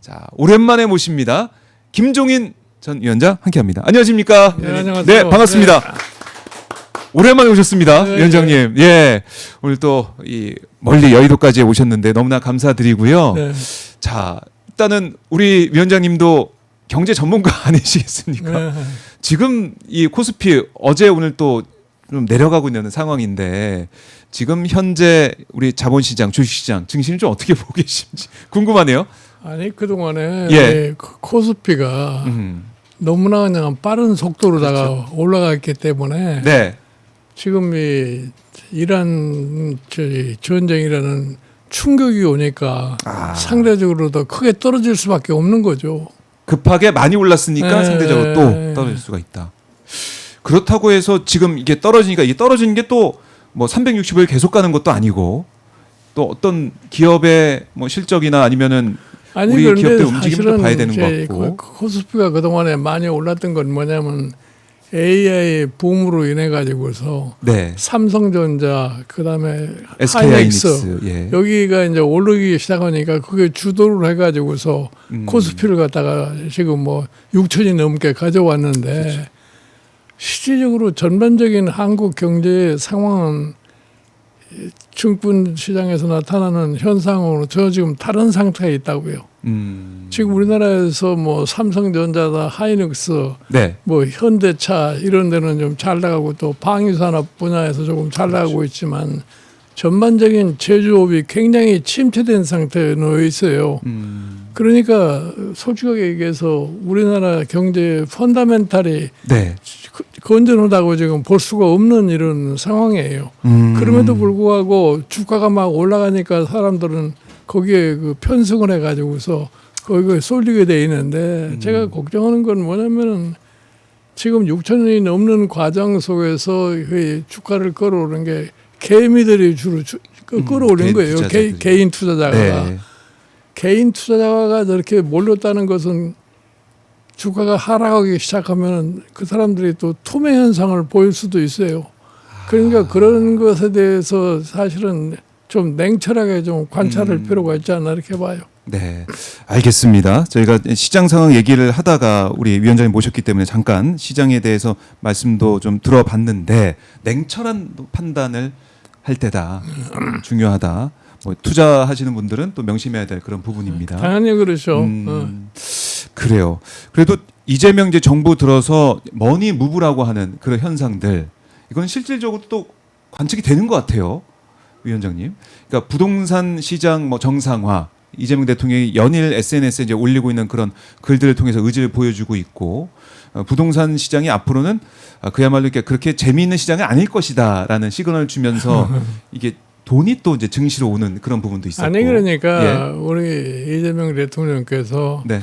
자, 오랜만에 모십니다. 김종인 전 위원장 함께합니다. 안녕하십니까? 네, 안녕하세요. 네, 반갑습니다. 네. 오랜만에 오셨습니다, 네, 위원장님. 예, 오늘 또 이 멀리 여의도까지 오셨는데 너무나 감사드리고요. 네. 자, 일단은 우리 위원장님도 경제 전문가 아니시겠습니까? 네. 지금 이 코스피 어제 오늘 또 좀 내려가고 있는 상황인데 지금 현재 우리 자본시장, 주식시장, 증시는 좀 어떻게 보고 계신지 궁금하네요. 아니 그동안에 예. 코스피가 너무나 그냥 빠른 속도로다가 그렇죠. 올라갔기 때문에 네, 지금 이 이란 전쟁이라는 충격이 오니까 상대적으로 더 크게 떨어질 수밖에 없는 거죠. 급하게 많이 올랐으니까 네. 상대적으로 또 떨어질 수가 있다. 그렇다고 해서 지금 이게 떨어지니까 이게 떨어지는 게 또 뭐 360을 계속 가는 것도 아니고 또 어떤 기업의 뭐 실적이나 아니면은 아니 우리 그런데 기업들 움직임도 사실은 봐야 되는 것 이제 같고. 코스피가 그동안에 많이 올랐던 건 뭐냐면 AI 붐으로 인해 가지고서 네, 삼성전자 그다음에 SK 하이닉스 하이닉스, 예. 여기가 이제 오르기 시작하니까 그게 주도를 해가지고서 코스피를 갖다가 지금 뭐 6천이 넘게 가져왔는데 그렇죠. 실질적으로 전반적인 한국 경제의 상황은 증권 시장에서 나타나는 현상으로 저 지금 다른 상태에 있다고요. 지금 우리나라에서 뭐 삼성전자다 하이닉스 네, 뭐 현대차 이런 데는 좀 잘 나가고 또 방위산업 분야에서 조금 잘 나가고 있지만 전반적인 제조업이 굉장히 침체된 상태에 놓여 있어요. 그러니까 솔직하게 얘기해서 우리나라 경제의 펀더멘탈이 네. 건전하다고 지금 볼 수가 없는 이런 상황이에요. 그럼에도 불구하고 주가가 막 올라가니까 사람들은 거기에 그 편승을 해가지고서 거기에 쏠리게 돼 있는데 제가 걱정하는 건 뭐냐면은 지금 6천원이 넘는 과정 속에서 그 주가를 끌어오르는 게 개미들이 주로 끌어올린 거예요. 투자자들이. 개인 투자자가. 네. 개인 투자자가 저렇게 몰렸다는 것은 주가가 하락하기 시작하면 그 사람들이 또 투매 현상을 보일 수도 있어요. 그러니까 그런 것에 대해서 사실은 좀 냉철하게 좀 관찰할 필요가 있지 않나 이렇게 봐요. 네, 알겠습니다. 저희가 시장 상황 얘기를 하다가 우리 위원장님 모셨기 때문에 잠깐 시장에 대해서 말씀도 좀 들어봤는데 냉철한 판단을 할 때다. 중요하다. 뭐 투자하시는 분들은 또 명심해야 될 그런 부분입니다. 당연히 그렇죠. 그래요. 그래도 이재명 이제 정부 들어서 머니 무브라고 하는 그런 현상들 이건 실질적으로 또 관측이 되는 것 같아요, 위원장님. 그러니까 부동산 시장 뭐 정상화, 이재명 대통령이 연일 SNS에 이제 올리고 있는 그런 글들을 통해서 의지를 보여주고 있고 부동산 시장이 앞으로는 그야말로 이렇게 그렇게 재미있는 시장이 아닐 것이다라는 시그널을 주면서 이게 돈이 또 이제 증시로 오는 그런 부분도 있었고. 아니 그러니까 우리 이재명 대통령께서 네.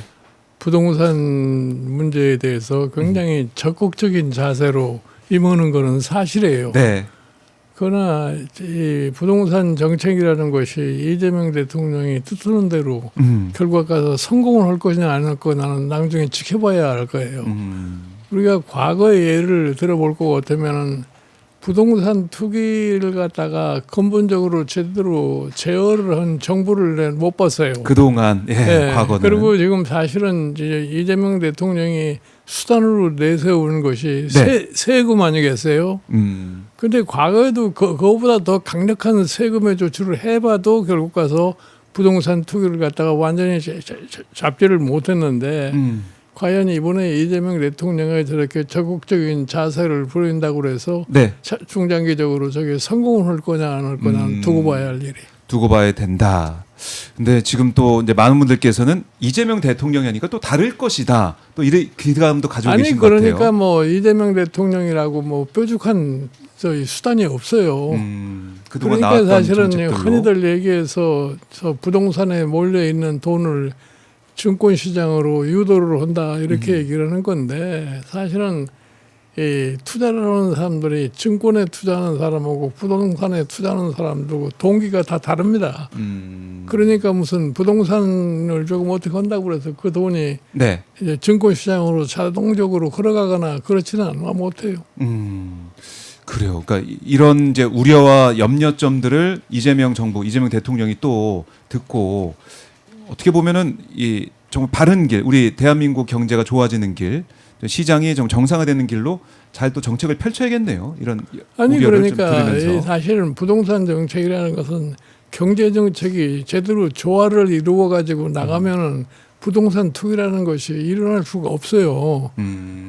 부동산 문제에 대해서 굉장히 적극적인 자세로 임하는 것은 사실이에요. 네. 그러나 이 부동산 정책이라는 것이 이재명 대통령이 뜻하는 대로 결과가 성공을 할 것이냐 안 할 거냐는 나중에 지켜봐야 할 거예요. 우리가 과거의 예를 들어볼 것 같으면은 부동산 투기를 갖다가 근본적으로 제대로 제어를 한 정부를 못 봤어요. 그동안 과거는. 그리고 지금 사실은 이제 이재명 대통령이 수단으로 내세우는 것이 세금 아니겠어요? 근데 과거에도 그거보다 더 강력한 세금의 조치를 해봐도 결국 가서 부동산 투기를 갖다가 완전히 잡지를 못했는데 과연 이번에 이재명 대통령이 저렇게 적극적인 자세를 보인다고 그래서 중장기적으로 저게 성공을 할 거냐 안 할 거냐 두고 봐야 할 일이. 두고 봐야 된다. 근데 지금 또 이제 많은 분들께서는 이재명 대통령이 하니까 또 다를 것이다. 또 이런 기대감도 가지고 계신 것 같아요. 아니 그러니까 뭐 이재명 대통령이라고 뭐 뾰족한 저희 수단이 없어요. 그동안 그러니까 나왔던 사실은 정책들로. 흔히들 얘기해서 저 부동산에 몰려 있는 돈을 증권 시장으로 유도를 한다 이렇게 얘기를 하는 건데 사실은 이 투자를 하는 사람들이 증권에 투자하는 사람하고 부동산에 투자하는 사람들하고 동기가 다 다릅니다. 그러니까 무슨 부동산을 조금 어떻게 한다고 그래서 그 돈이 이제 증권 시장으로 자동적으로 걸어가거나 그렇지는 않아 못해요. 그래요. 그러니까 이런 이제 우려와 염려점들을 이재명 정부, 이재명 대통령이 또 듣고 어떻게 보면은 이 정말 바른 길, 우리 대한민국 경제가 좋아지는 길, 시장이 좀 정상화되는 길로 잘 또 정책을 펼쳐야겠네요. 이런 아니 우려를 그러니까 좀 들으면서. 사실은 부동산 정책이라는 것은 경제 정책이 제대로 조화를 이루어 가지고 나가면은 부동산 투기라는 것이 일어날 수가 없어요.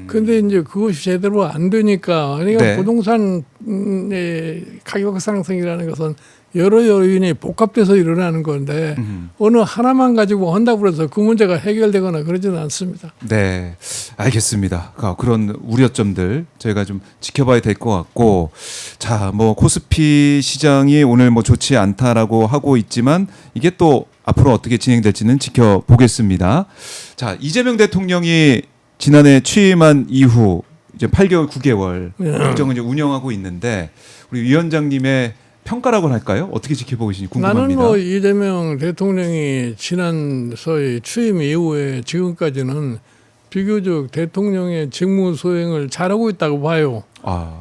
근데 이제 그것이 제대로 안 되니까 그러니까 네. 부동산의 가격 상승이라는 것은 여러 요인이 복합돼서 일어나는 건데 어느 하나만 가지고 한다고 해서 그 문제가 해결되거나 그러지는 않습니다. 네, 알겠습니다. 그런 우려점들 저희가 좀 지켜봐야 될 것 같고, 자, 뭐 코스피 시장이 오늘 뭐 좋지 않다라고 하고 있지만 이게 또 앞으로 어떻게 진행될지는 지켜보겠습니다. 자, 이재명 대통령이 지난해 취임한 이후 이제 8개월, 9개월 국정을 이제 운영하고 있는데 우리 위원장님의 평가라고 할까요? 어떻게 지켜보고 계신지 궁금합니다. 나는 뭐 이재명 대통령이 지난 소위 취임 이후에 지금까지는 비교적 대통령의 직무 수행을 잘하고 있다고 봐요.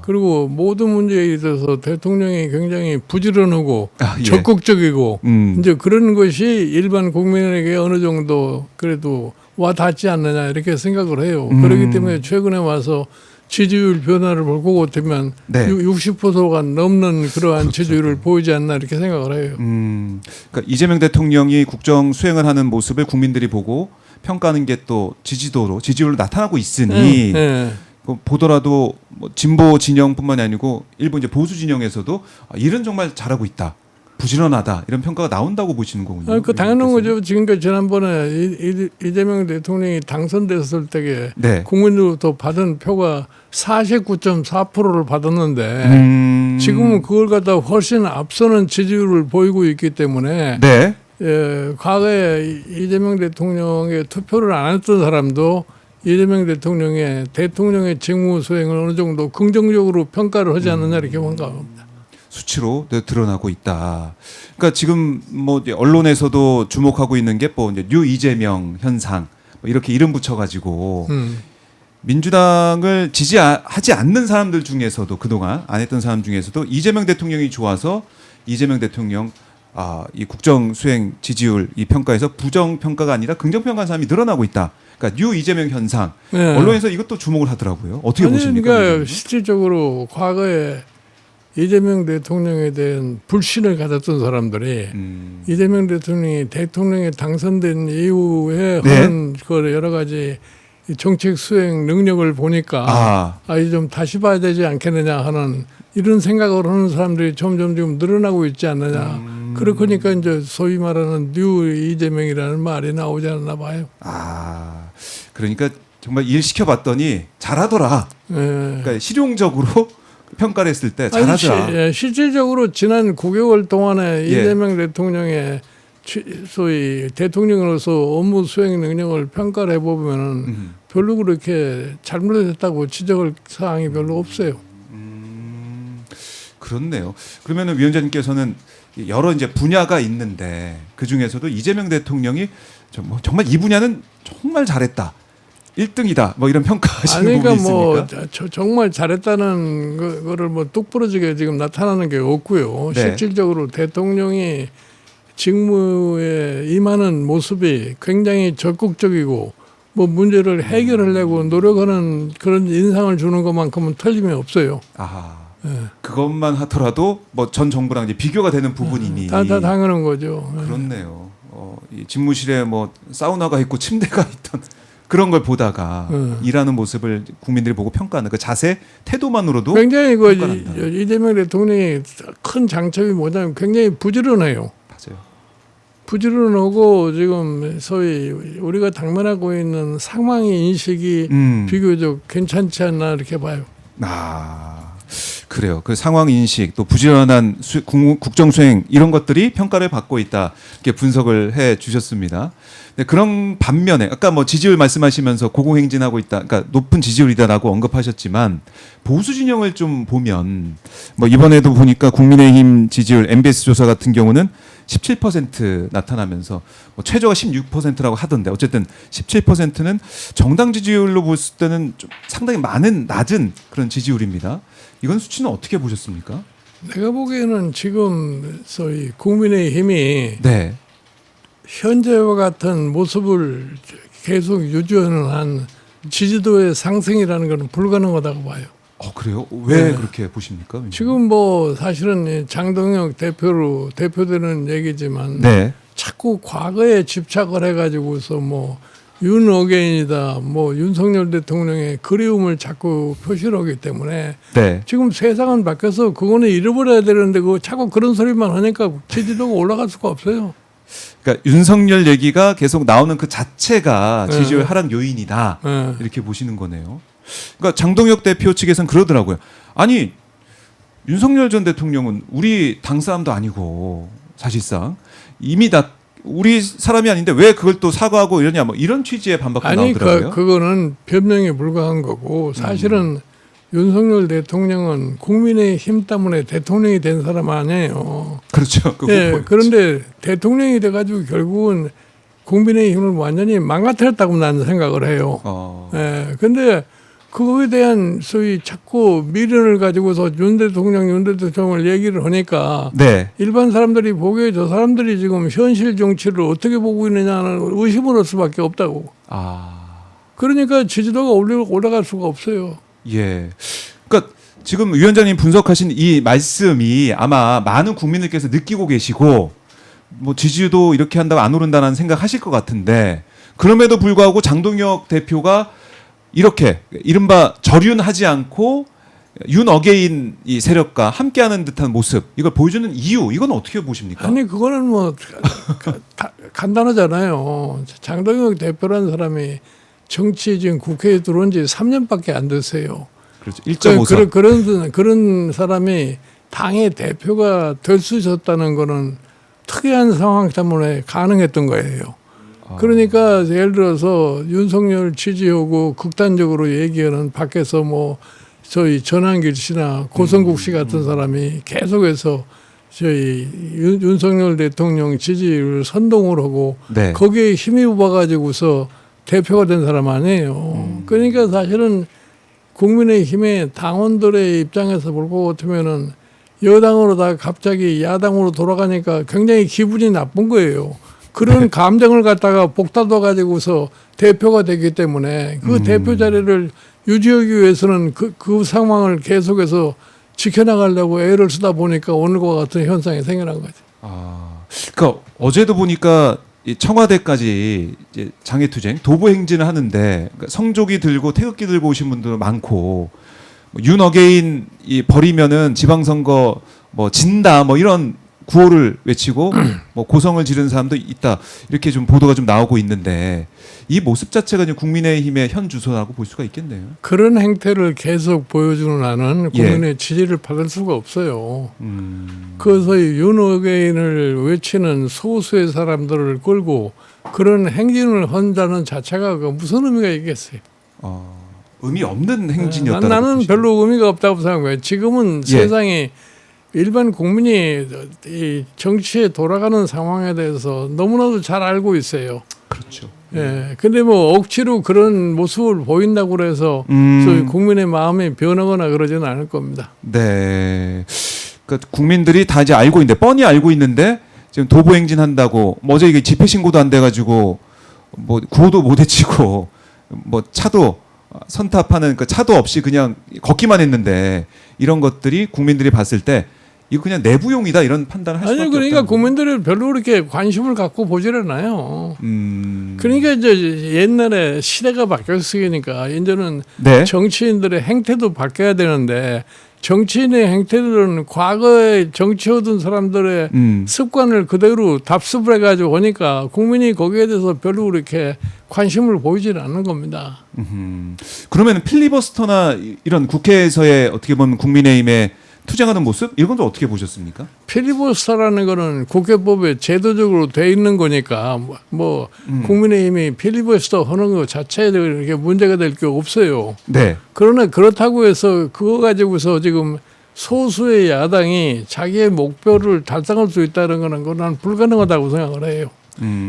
그리고 모든 문제에 있어서 대통령이 굉장히 부지런하고 예. 적극적이고 이제 그런 것이 일반 국민에게 어느 정도 그래도 와 닿지 않느냐 이렇게 생각을 해요. 그렇기 때문에 최근에 와서 지지율 변화를 볼 것 같으면 네. 60%가 넘는 그러한 지지율을 보이지 않나 이렇게 생각을 해요. 그러니까 이재명 대통령이 국정 수행을 하는 모습을 국민들이 보고 평가하는 게 또 지지율로 나타나고 있으니 보더라도 뭐 진보 진영뿐만이 아니고 일부 이제 보수 진영에서도 일은 정말 잘하고 있다, 부지런하다 이런 평가가 나온다고 보시는 거군요. 그 당연한 거죠. 지금까지 지난번에 이재명 대통령이 당선됐을 때에 네. 국민으로부터 받은 표가 49.4%를 받았는데 지금은 그걸 갖다 훨씬 앞서는 지지율을 보이고 있기 때문에 네. 과거에 이재명 대통령의 투표를 안 했던 사람도 이재명 대통령의 직무 수행을 어느 정도 긍정적으로 평가를 하지 않느냐 이렇게 생각합니다. 수치로 드러나고 있다. 그러니까 지금 뭐 이제 언론에서도 주목하고 있는 게 뭐 이제 뉴 이재명 현상 뭐 이렇게 이름 붙여가지고 민주당을 지지하지 않는 사람들 중에서도 그동안 안 했던 사람 중에서도 이재명 대통령이 좋아서 이재명 대통령 이 국정 수행 지지율 이 평가에서 부정 평가가 아니라 긍정 평가한 사람이 늘어나고 있다. 그러니까 뉴 이재명 현상. 네. 언론에서 이것도 주목을 하더라고요. 어떻게 보십니까? 그러니까 실질적으로 과거에 이재명 대통령에 대한 불신을 가졌던 사람들이 이재명 대통령이 대통령에 당선된 이후에 네. 하는 그 여러 가지 정책 수행 능력을 보니까 이제 좀 다시 봐야 되지 않겠느냐 하는 이런 생각을 하는 사람들이 점점 지금 늘어나고 있지 않느냐. 그러니까 이제 소위 말하는 뉴 이재명이라는 말이 나오지 않나 봐요. 그러니까 정말 일 시켜봤더니 잘하더라. 네. 그러니까 실용적으로 평가를 했을 때 잘하더라. 실질적으로 지난 9개월 동안에 이재명 대통령의 소위 대통령으로서 업무 수행 능력을 평가를 해보면은 별로 그렇게 잘못했다고 지적할 사항이 별로 없어요. 그렇네요. 그러면은 위원장님께서는 여러 이제 분야가 있는데 그 중에서도 이재명 대통령이 정말 이 분야는 정말 잘했다. 1등이다. 뭐 이런 평가하시는 부분이 있습니까? 정말 잘했다는 거를 뭐 뚝부러지게 지금 나타나는 게 없고요. 네. 실질적으로 대통령이 직무에 임하는 모습이 굉장히 적극적이고 뭐 문제를 해결하려고 노력하는 그런 인상을 주는 것만큼은 틀림이 없어요. 그것만 하더라도 뭐 전 정부랑 이제 비교가 되는 부분이니 다 당연한 거죠. 그렇네요. 이 집무실에 뭐 사우나가 있고 침대가 있던 그런 걸 보다가 일하는 모습을 국민들이 보고 평가하는 그 자세, 태도만으로도 굉장히 이재명 대통령이 큰 장점이 뭐냐면 굉장히 부지런해요. 맞아요. 부지런하고 지금 소위 우리가 당면하고 있는 상황의 인식이 비교적 괜찮지 않나 이렇게 봐요. 그래요. 그 상황 인식 또 부지런한 국정 수행 이런 것들이 평가를 받고 있다. 이렇게 분석을 해 주셨습니다. 네, 그런 반면에 아까 뭐 지지율 말씀하시면서 고공행진하고 있다. 그러니까 높은 지지율이다라고 언급하셨지만 보수 진영을 좀 보면 뭐 이번에도 보니까 국민의힘 지지율 MBS 조사 같은 경우는 17% 나타나면서 뭐 최저가 16%라고 하던데 어쨌든 17%는 정당 지지율로 볼 때는 좀 상당히 낮은 그런 지지율입니다. 이건 수치는 어떻게 보셨습니까? 내가 보기에는 지금 소위 국민의힘이 현재와 같은 모습을 계속 유지하는 한 지지도의 상승이라는 것은 불가능하다고 봐요. 그래요? 왜 네. 그렇게 보십니까? 지금 뭐 사실은 장동혁 대표로 대표되는 얘기지만 네. 자꾸 과거에 집착을 해가지고서 뭐 윤어게인이다, 뭐 윤석열 대통령의 그리움을 자꾸 표시를 하기 때문에 네. 지금 세상은 바뀌어서 그거는 잃어버려야 되는데 그거 자꾸 그런 소리만 하니까 지지도가 올라갈 수가 없어요. 그러니까 윤석열 얘기가 계속 나오는 그 자체가 네. 지지율 하락 요인이다. 네. 이렇게 보시는 거네요. 그러니까 장동혁 대표 측에서는 그러더라고요. 아니 윤석열 전 대통령은 우리 당 사람도 아니고 사실상 이미 다 우리 사람이 아닌데 왜 그걸 또 사과하고 이러냐 뭐 이런 취지의 반박도 아니 나오더라고요. 그거는 변명에 불과한 거고 사실은 윤석열 대통령은 국민의힘 때문에 대통령이 된 사람 아니에요. 그렇죠. 예, 그런데 대통령이 돼가지고 결국은 국민의힘을 완전히 망가뜨렸다고 나는 생각을 해요. 예, 근데 그거에 대한 소위 자꾸 미련을 가지고서 윤 대통령을 얘기를 하니까 네. 일반 사람들이 보기에 저 사람들이 지금 현실 정치를 어떻게 보고 있느냐는 의심을 할 수밖에 없다고. 그러니까 지지도가 올라갈 수가 없어요. 예. 그러니까 지금 위원장님 분석하신 이 말씀이 아마 많은 국민들께서 느끼고 계시고 뭐 지지도 이렇게 한다고 안 오른다는 생각하실 것 같은데 그럼에도 불구하고 장동혁 대표가 이렇게 이른바 절윤하지 않고 윤어게인 이 세력과 함께하는 듯한 모습 이걸 보여주는 이유 이건 어떻게 보십니까? 아니 그거는 뭐 간단하잖아요. 장동혁 대표라는 사람이 정치 지금 국회에 들어온 지 3년밖에 안 됐어요. 그렇죠. 1.5선. 그런 사람이 당의 대표가 될 수 있었다는 거는 특이한 상황 때문에 가능했던 거예요. 그러니까 예를 들어서 윤석열 지지하고 극단적으로 얘기하는 밖에서 뭐 저희 전한길 씨나 고성국 씨 같은 사람이 계속해서 저희 윤석열 대통령 지지를 선동을 하고 네. 거기에 힘입어 가지고서 대표가 된 사람 아니에요. 그러니까 사실은 국민의힘의 당원들의 입장에서 볼 것 같으면은 여당으로다가 갑자기 야당으로 돌아가니까 굉장히 기분이 나쁜 거예요. 그런 감정을 갖다가 복닫아 가지고서 대표가 되기 때문에 그 대표 자리를 유지하기 위해서는 그 상황을 계속해서 지켜나가려고 애를 쓰다 보니까 오늘과 같은 현상이 생겨난 거죠. 그러니까 어제도 보니까 이 청와대까지 이제 장애투쟁 도보 행진을 하는데 그러니까 성조기 들고 태극기 들고 오신 분들 많고 뭐 윤어게인 이 버리면은 지방선거 뭐 진다 뭐 이런 구호를 외치고 뭐 고성을 지르는 사람도 있다 이렇게 좀 보도가 좀 나오고 있는데 이 모습 자체가 이제 국민의힘의 현 주소라고 볼 수가 있겠네요. 그런 행태를 계속 보여주는 한은 국민의 지지를 받을 수가 없어요. 그래서 윤어게인을 외치는 소수의 사람들을 끌고 그런 행진을 한다는 자체가 무슨 의미가 있겠어요? 의미 없는 행진이었다. 나는 별로 의미가 없다고 생각해요. 지금은 세상에 일반 국민이 이 정치에 돌아가는 상황에 대해서 너무나도 잘 알고 있어요. 그렇죠. 예. 근데 뭐 억지로 그런 모습을 보인다고 그래서 소위 국민의 마음이 변하거나 그러지는 않을 겁니다. 네. 그러니까 국민들이 다 이제 알고 있는데 뻔히 알고 있는데 지금 도보 행진한다고 뭐 어제 이게 집회 신고도 안 돼가지고 뭐 구호도 못 외치고 뭐 차도 선탑하는 그 차도 없이 그냥 걷기만 했는데 이런 것들이 국민들이 봤을 때 이거 그냥 내부용이다 이런 판단을 할 수밖에 없다. 그러니까 국민들이 별로 그렇게 관심을 갖고 보질 않아요. 그러니까 이제 옛날에 시대가 바뀌었으니까 이제는 네. 정치인들의 행태도 바뀌어야 되는데 정치인의 행태들은 과거에 정치하던 사람들의 습관을 그대로 답습을 해가지고 오니까 국민이 거기에 대해서 별로 그렇게 관심을 보이질 않는 겁니다. 그러면 필리버스터나 이런 국회에서의 어떻게 보면 국민의힘의 투쟁하는 모습 이런 건 어떻게 보셨습니까? 필리버스터라는 거는 국회법에 제도적으로 돼 있는 거니까 뭐 국민의힘이 필리버스터 하는 것 자체에 이렇게 문제가 될 게 없어요. 네. 그러나 그렇다고 해서 그거 가지고서 지금 소수의 야당이 자기의 목표를 달성할 수 있다는 거는 난 불가능하다고 생각을 해요.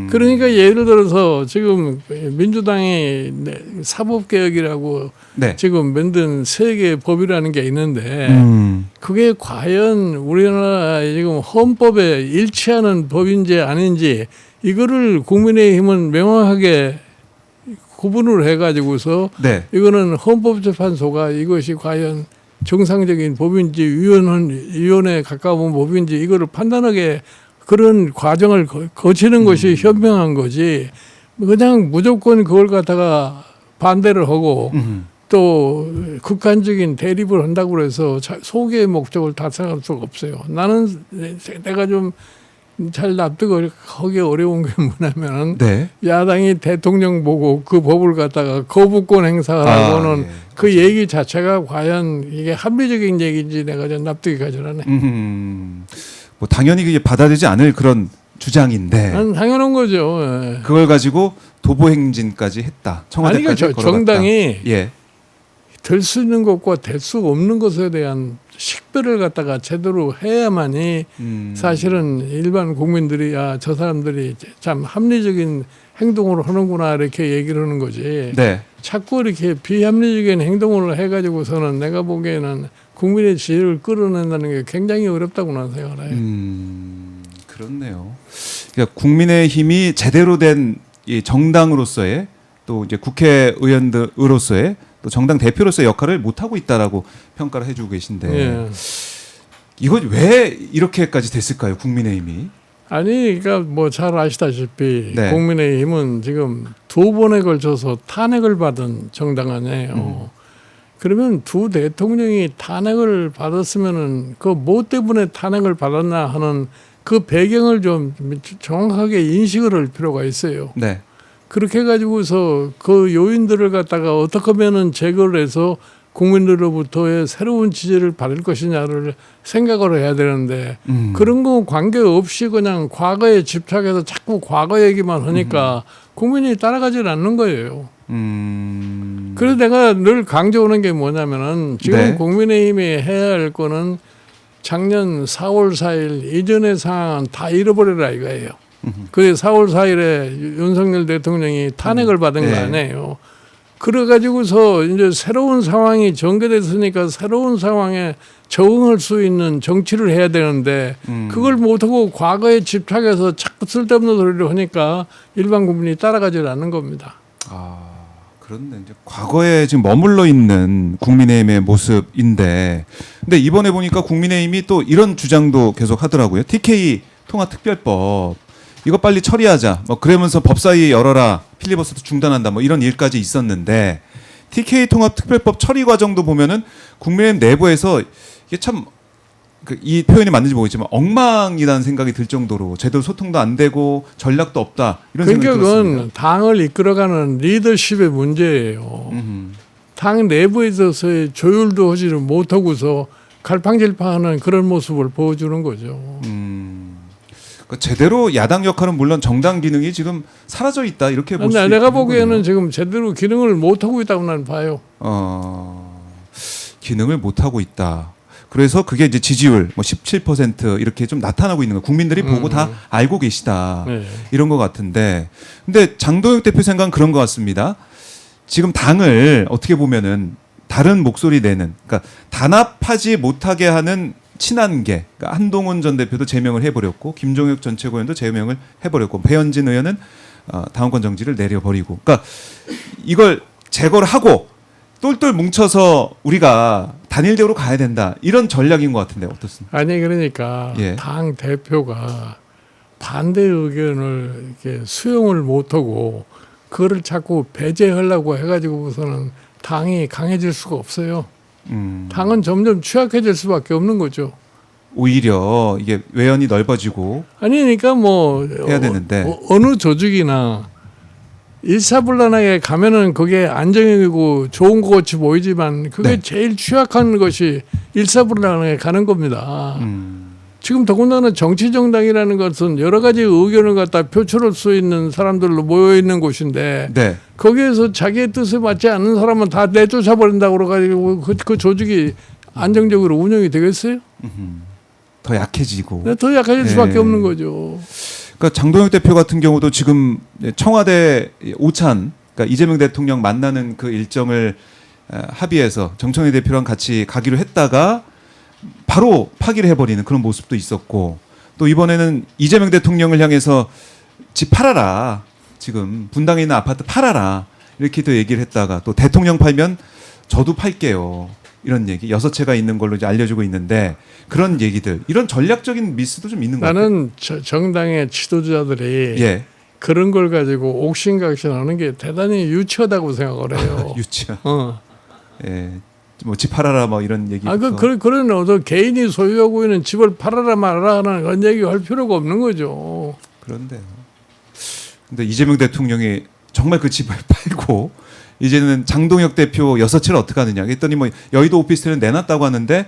그러니까 예를 들어서 지금 민주당이 사법개혁이라고 네. 지금 만든 세 개의 법이라는 게 있는데 그게 과연 우리나라 지금 헌법에 일치하는 법인지 아닌지 이거를 국민의힘은 명확하게 구분을 해가지고서 네. 이거는 헌법재판소가 이것이 과연 정상적인 법인지 위원회에 가까운 법인지 이거를 판단하게 그런 과정을 거치는 것이 현명한 거지. 그냥 무조건 그걸 갖다가 반대를 하고 또 극단적인 대립을 한다고 해서 소기의 목적을 달성할 수가 없어요. 나는 내가 좀 잘 납득을 하기 어려운 게 뭐냐면은 네. 야당이 대통령 보고 그 법을 갖다가 거부권 행사하고는 그 얘기 자체가 과연 이게 합리적인 얘기인지 내가 좀 납득이 가지 않네. 뭐 당연히 그게 받아들이지 않을 그런 주장인데 난 당연한 거죠. 예. 그걸 가지고 도보행진까지 했다. 청와대까지 아니, 그러니까 걸어갔다. 정당이 예. 될 수 있는 것과 될 수 없는 것에 대한 식별을 갖다가 제대로 해야만이 사실은 일반 국민들이 저 사람들이 참 합리적인 행동을 하는구나 이렇게 얘기를 하는 거지. 네. 자꾸 이렇게 비합리적인 행동을 해가지고서는 내가 보기에는 국민의 지혜를 끌어낸다는 게 굉장히 어렵다고 나는 생각을 해요. 그렇네요. 그러니까 국민의힘이 제대로 된 이 정당으로서의 또 이제 국회의원으로서의 또 정당 대표로서의 역할을 못 하고 있다라고 평가를 해주고 계신데 예. 이건 왜 이렇게까지 됐을까요? 국민의힘이? 아니, 그러니까 뭐 잘 아시다시피 네. 국민의힘은 지금 2번에 걸쳐서 탄핵을 받은 정당 아니에요. 그러면 두 대통령이 탄핵을 받았으면은 그 뭐 때문에 탄핵을 받았나 하는 그 배경을 좀 정확하게 인식을 할 필요가 있어요. 네. 그렇게 해가지고서 그 요인들을 갖다가 어떻게 하면은 제거를 해서 국민들로부터의 새로운 지지를 받을 것이냐를 생각을 해야 되는데 그런 거 관계없이 그냥 과거에 집착해서 자꾸 과거 얘기만 하니까 국민이 따라가질 않는 거예요. 그래서 내가 늘 강조하는 게 뭐냐면은 지금 네. 국민의힘이 해야 할 거는 작년 4월 4일 이전의 상황은 다 잃어버리라 이거예요. 그 4월 4일에 윤석열 대통령이 탄핵을 받은 거 아니에요. 그래가지고서 이제 새로운 상황이 전개됐으니까 새로운 상황에 적응할 수 있는 정치를 해야 되는데 그걸 못하고 과거에 집착해서 자꾸 쓸데없는 소리를 하니까 일반 국민이 따라가질 않는 겁니다. 그런데 이제 과거에 지금 머물러 있는 국민의힘의 모습인데, 근데 이번에 보니까 국민의힘이 또 이런 주장도 계속 하더라고요. TK 통합특별법 이거 빨리 처리하자. 뭐 그러면서 법사위 열어라. 필리버스터 중단한다. 뭐 이런 일까지 있었는데 TK 통합특별법 처리 과정도 보면은 국민의힘 내부에서 이게 참 이 표현이 맞는지 모르겠지만 엉망이라는 생각이 들 정도로 제대로 소통도 안 되고 전략도 없다 이런 생각이 그러니까 들었습니다. 그건 당을 이끌어가는 리더십의 문제예요. 당 내부에 있어서의 조율도 하지를 못하고서 갈팡질팡하는 그런 모습을 보여주는 거죠. 그러니까 제대로 야당 역할은 물론 정당 기능이 지금 사라져 있다 이렇게 볼 수 있는 내가 보기에는 거네요. 지금 제대로 기능을 못하고 있다고 나는 봐요. 기능을 못 하고 있다. 그래서 그게 이제 지지율 뭐 17% 이렇게 좀 나타나고 있는 거. 국민들이 보고 다 알고 계시다. 네. 이런 것 같은데. 근데 장동혁 대표 생각은 그런 것 같습니다. 지금 당을 어떻게 보면은 다른 목소리 내는, 그러니까 단합하지 못하게 하는 친한계. 그러니까 한동훈 전 대표도 제명을 해버렸고, 김종혁 전 최고위원도 제명을 해버렸고, 배현진 의원은 당원권 정지를 내려버리고. 그러니까 이걸 제거를 하고 똘똘 뭉쳐서 우리가 단일적으로 가야 된다. 이런 전략인 것 같은데 어떻습니까? 아니 그러니까 예. 당 대표가 반대 의견을 이렇게 수용을 못하고 그거를 자꾸 배제하려고 해가지고서는 당이 강해질 수가 없어요. 당은 점점 취약해질 수밖에 없는 거죠. 오히려 이게 외연이 넓어지고 아니 그러니까 뭐 해야 되는데. 어느 조직이나 일사불란하게 가면은 그게 안정이고 좋은 것 같이 보이지만 그게 네. 제일 취약한 것이 일사불란하게 가는 겁니다. 지금 더군다나 정치정당이라는 것은 여러 가지 의견을 갖다 표출할 수 있는 사람들로 모여 있는 곳인데 네. 거기에서 자기의 뜻에 맞지 않는 사람은 다 내쫓아 버린다고 그래가지고 그 조직이 안정적으로 운영이 되겠어요? 더 약해지고. 네, 더 약해질 수밖에 네. 없는 거죠. 그러니까 장동혁 대표 같은 경우도 지금 청와대 오찬, 그러니까 이재명 대통령 만나는 그 일정을 합의해서 정청래 대표랑 같이 가기로 했다가 바로 파기를 해버리는 그런 모습도 있었고, 또 이번에는 이재명 대통령을 향해서 집 팔아라. 지금 분당에 있는 아파트 팔아라. 이렇게 또 얘기를 했다가 또 대통령 팔면 저도 팔게요. 이런 얘기 6채가 있는 걸로 이제 알려지고 있는데 그런 얘기들 이런 전략적인 미스도 좀 있는 것 같아요. 나는 정당의 지도자들이 예. 그런 걸 가지고 옥신각신하는 게 대단히 유치하다고 생각을 해요. 유치한. 어. 예. 뭐 집 팔아라 뭐 이런 얘기. 그런 어떤 개인이 소유하고 있는 집을 팔아라 말아라 하는 그런 얘기 할 필요가 없는 거죠. 그런데요. 근데 이재명 대통령이 정말 그 집을 팔고 이제는 장동혁 대표 6채를 어떻게 하느냐 했더니 뭐 여의도 오피스텔은 내놨다고 하는데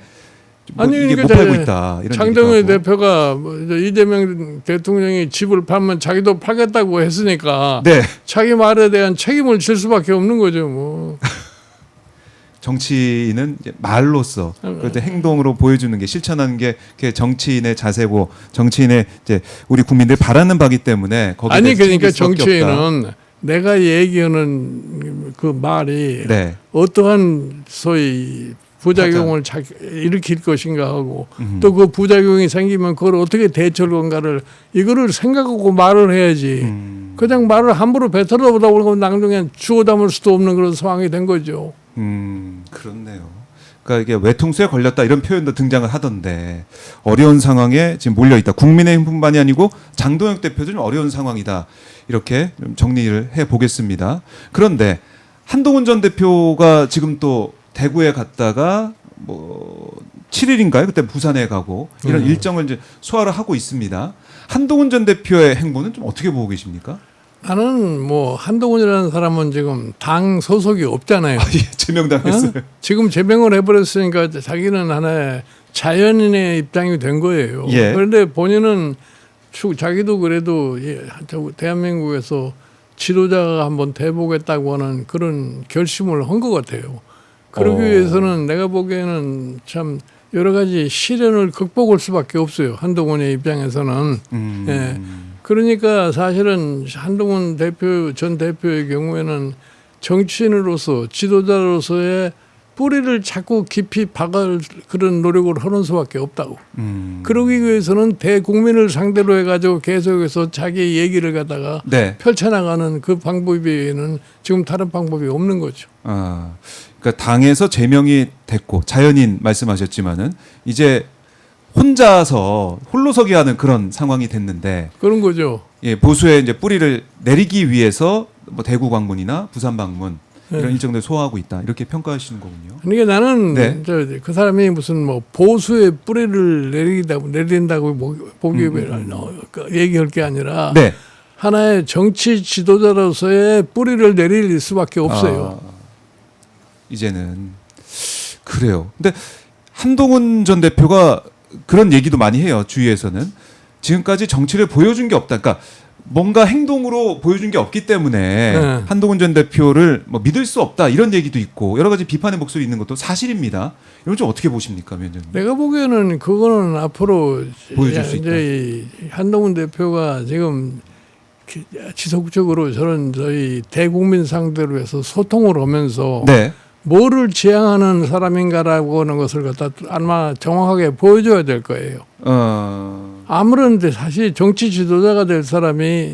뭐 아니 이게 그러니까 못 팔고 있다. 이런 장동혁 얘기도 하고. 대표가 뭐 이재명 대통령이 집을 팔면 자기도 팔겠다고 했으니까 네. 자기 말에 대한 책임을 질 수밖에 없는 거죠. 뭐. 정치인은 이제 말로써 그때 행동으로 보여주는 게 실천하는 게 그게 정치인의 자세고 정치인의 이제 우리 국민들 바라는 바기 때문에 거기에 아니 대해서 그러니까 책임질 수밖에 없다. 정치인은 내가 얘기하는 그 말이 네. 어떠한 소위 부작용을 일으킬 것인가 하고 또 그 부작용이 생기면 그걸 어떻게 대처할 건가를 이거를 생각하고 말을 해야지. 그냥 말을 함부로 뱉어다 보다 보니까 나중에 주워 담을 수도 없는 그런 상황이 된 거죠. 그렇네요. 그러니까 이게 외통수에 걸렸다 이런 표현도 등장을 하던데 어려운 상황에 지금 몰려 있다. 국민의힘뿐만이 아니고 장동혁 대표도 좀 어려운 상황이다. 이렇게 좀 정리를 해 보겠습니다. 그런데 한동훈 전 대표가 지금 또 대구에 갔다가 뭐 7일인가요? 그때 부산에 가고 이런 일정을 이제 소화를 하고 있습니다. 한동훈 전 대표의 행보는 좀 어떻게 보고 계십니까? 나는 뭐 한동훈이라는 사람은 지금 당 소속이 없잖아요. 예, 제명당했어요. 지금 제명을 해버렸으니까 자기는 하나의 자연인의 입장이 된 거예요. 예. 그런데 본인은 자기도 그래도 대한민국에서 지도자가 한번 돼보겠다고 하는 그런 결심을 한 것 같아요. 그러기 위해서는 내가 보기에는 참 여러 가지 시련을 극복할 수밖에 없어요. 한동훈의 입장에서는. 예. 그러니까 사실은 한동훈 전 대표의 경우에는 정치인으로서 지도자로서의 뿌리를 자꾸 깊이 박을 그런 노력을 하는 수밖에 없다고. 그러기 위해서는 대국민을 상대로 해가지고 계속해서 자기 얘기를 갖다가 네. 펼쳐나가는 그 방법에는 지금 다른 방법이 없는 거죠. 아, 그러니까 당에서 제명이 됐고 자연인 말씀하셨지만은 이제 혼자서 홀로서기 하는 그런 상황이 됐는데 그런 거죠. 예, 보수의 이제 뿌리를 내리기 위해서 뭐 대구 방문이나 부산 방문 이런 일정들 소화하고 있다 이렇게 평가하시는 거군요. 그러니까 나는 네. 그 사람이 무슨 뭐 보수의 뿌리를 내린다고 보기 얘기할 게 아니라 네. 하나의 정치 지도자로서의 뿌리를 내릴 수밖에 없어요. 이제는 그래요. 근데 한동훈 전 대표가 그런 얘기도 많이 해요. 주위에서는 지금까지 정치를 보여준 게 없다. 그러니까 뭔가 행동으로 보여준 게 없기 때문에 한동훈 전 대표를 뭐 믿을 수 없다 이런 얘기도 있고 여러 가지 비판의 목소리 있는 것도 사실입니다. 이런 좀 어떻게 보십니까, 위원장님? 내가 보기에는 그거는 앞으로 보여줄 수 있다. 이제 한동훈 대표가 지금 지속적으로 저희 대국민 상대로 해서 소통을 하면서 네. 뭐를 지향하는 사람인가라고 하는 것을 갖다 아마 정확하게 보여줘야 될 거예요. 아무런 사실 정치 지도자가 될 사람이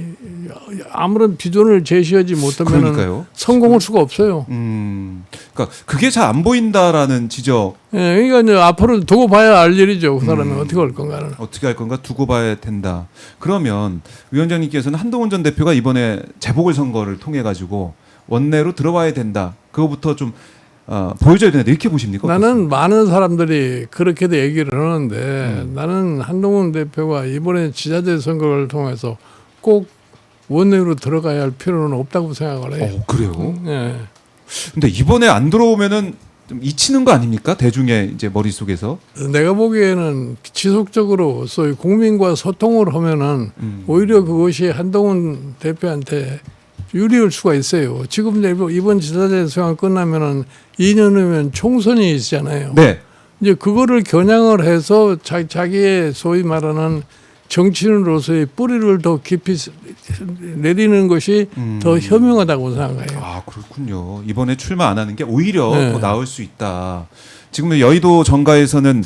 아무런 비전을 제시하지 못하면 성공할 수가 없어요. 그러니까 그게 잘 안 보인다라는 지적. 예, 그러니까 이제 앞으로 두고 봐야 알 일이죠. 그 사람이 어떻게 할 건가는. 어떻게 할 건가 두고 봐야 된다. 그러면 위원장님께서는 한동훈 전 대표가 이번에 재보궐선거를 통해 가지고 원내로 들어와야 된다. 그거부터 좀 보여줘야 된다. 이렇게 보십니까? 나는 많은 사람들이 그렇게도 얘기를 하는데 나는 한동훈 대표가 이번에 지자체 선거를 통해서 꼭 원내로 들어가야 할 필요는 없다고 생각을 해요. 그래요? 예. 근데 이번에 안 들어오면은 좀 잊히는 거 아닙니까? 대중의 이제 머릿속에서. 내가 보기에는 지속적으로 소위 국민과 소통을 하면은 오히려 그것이 한동훈 대표한테 유리할 수가 있어요. 지금 이번 지자체 선거 끝나면은 2년 후면 총선이 있잖아요. 네. 이제 그거를 겨냥을 해서 자기의 소위 말하는 정치인으로서의 뿌리를 더 깊이 내리는 것이 더 현명하다고 생각해요. 아, 그렇군요. 이번에 출마 안 하는 게 오히려 더 나을 수 있다. 지금 여의도 정가에서는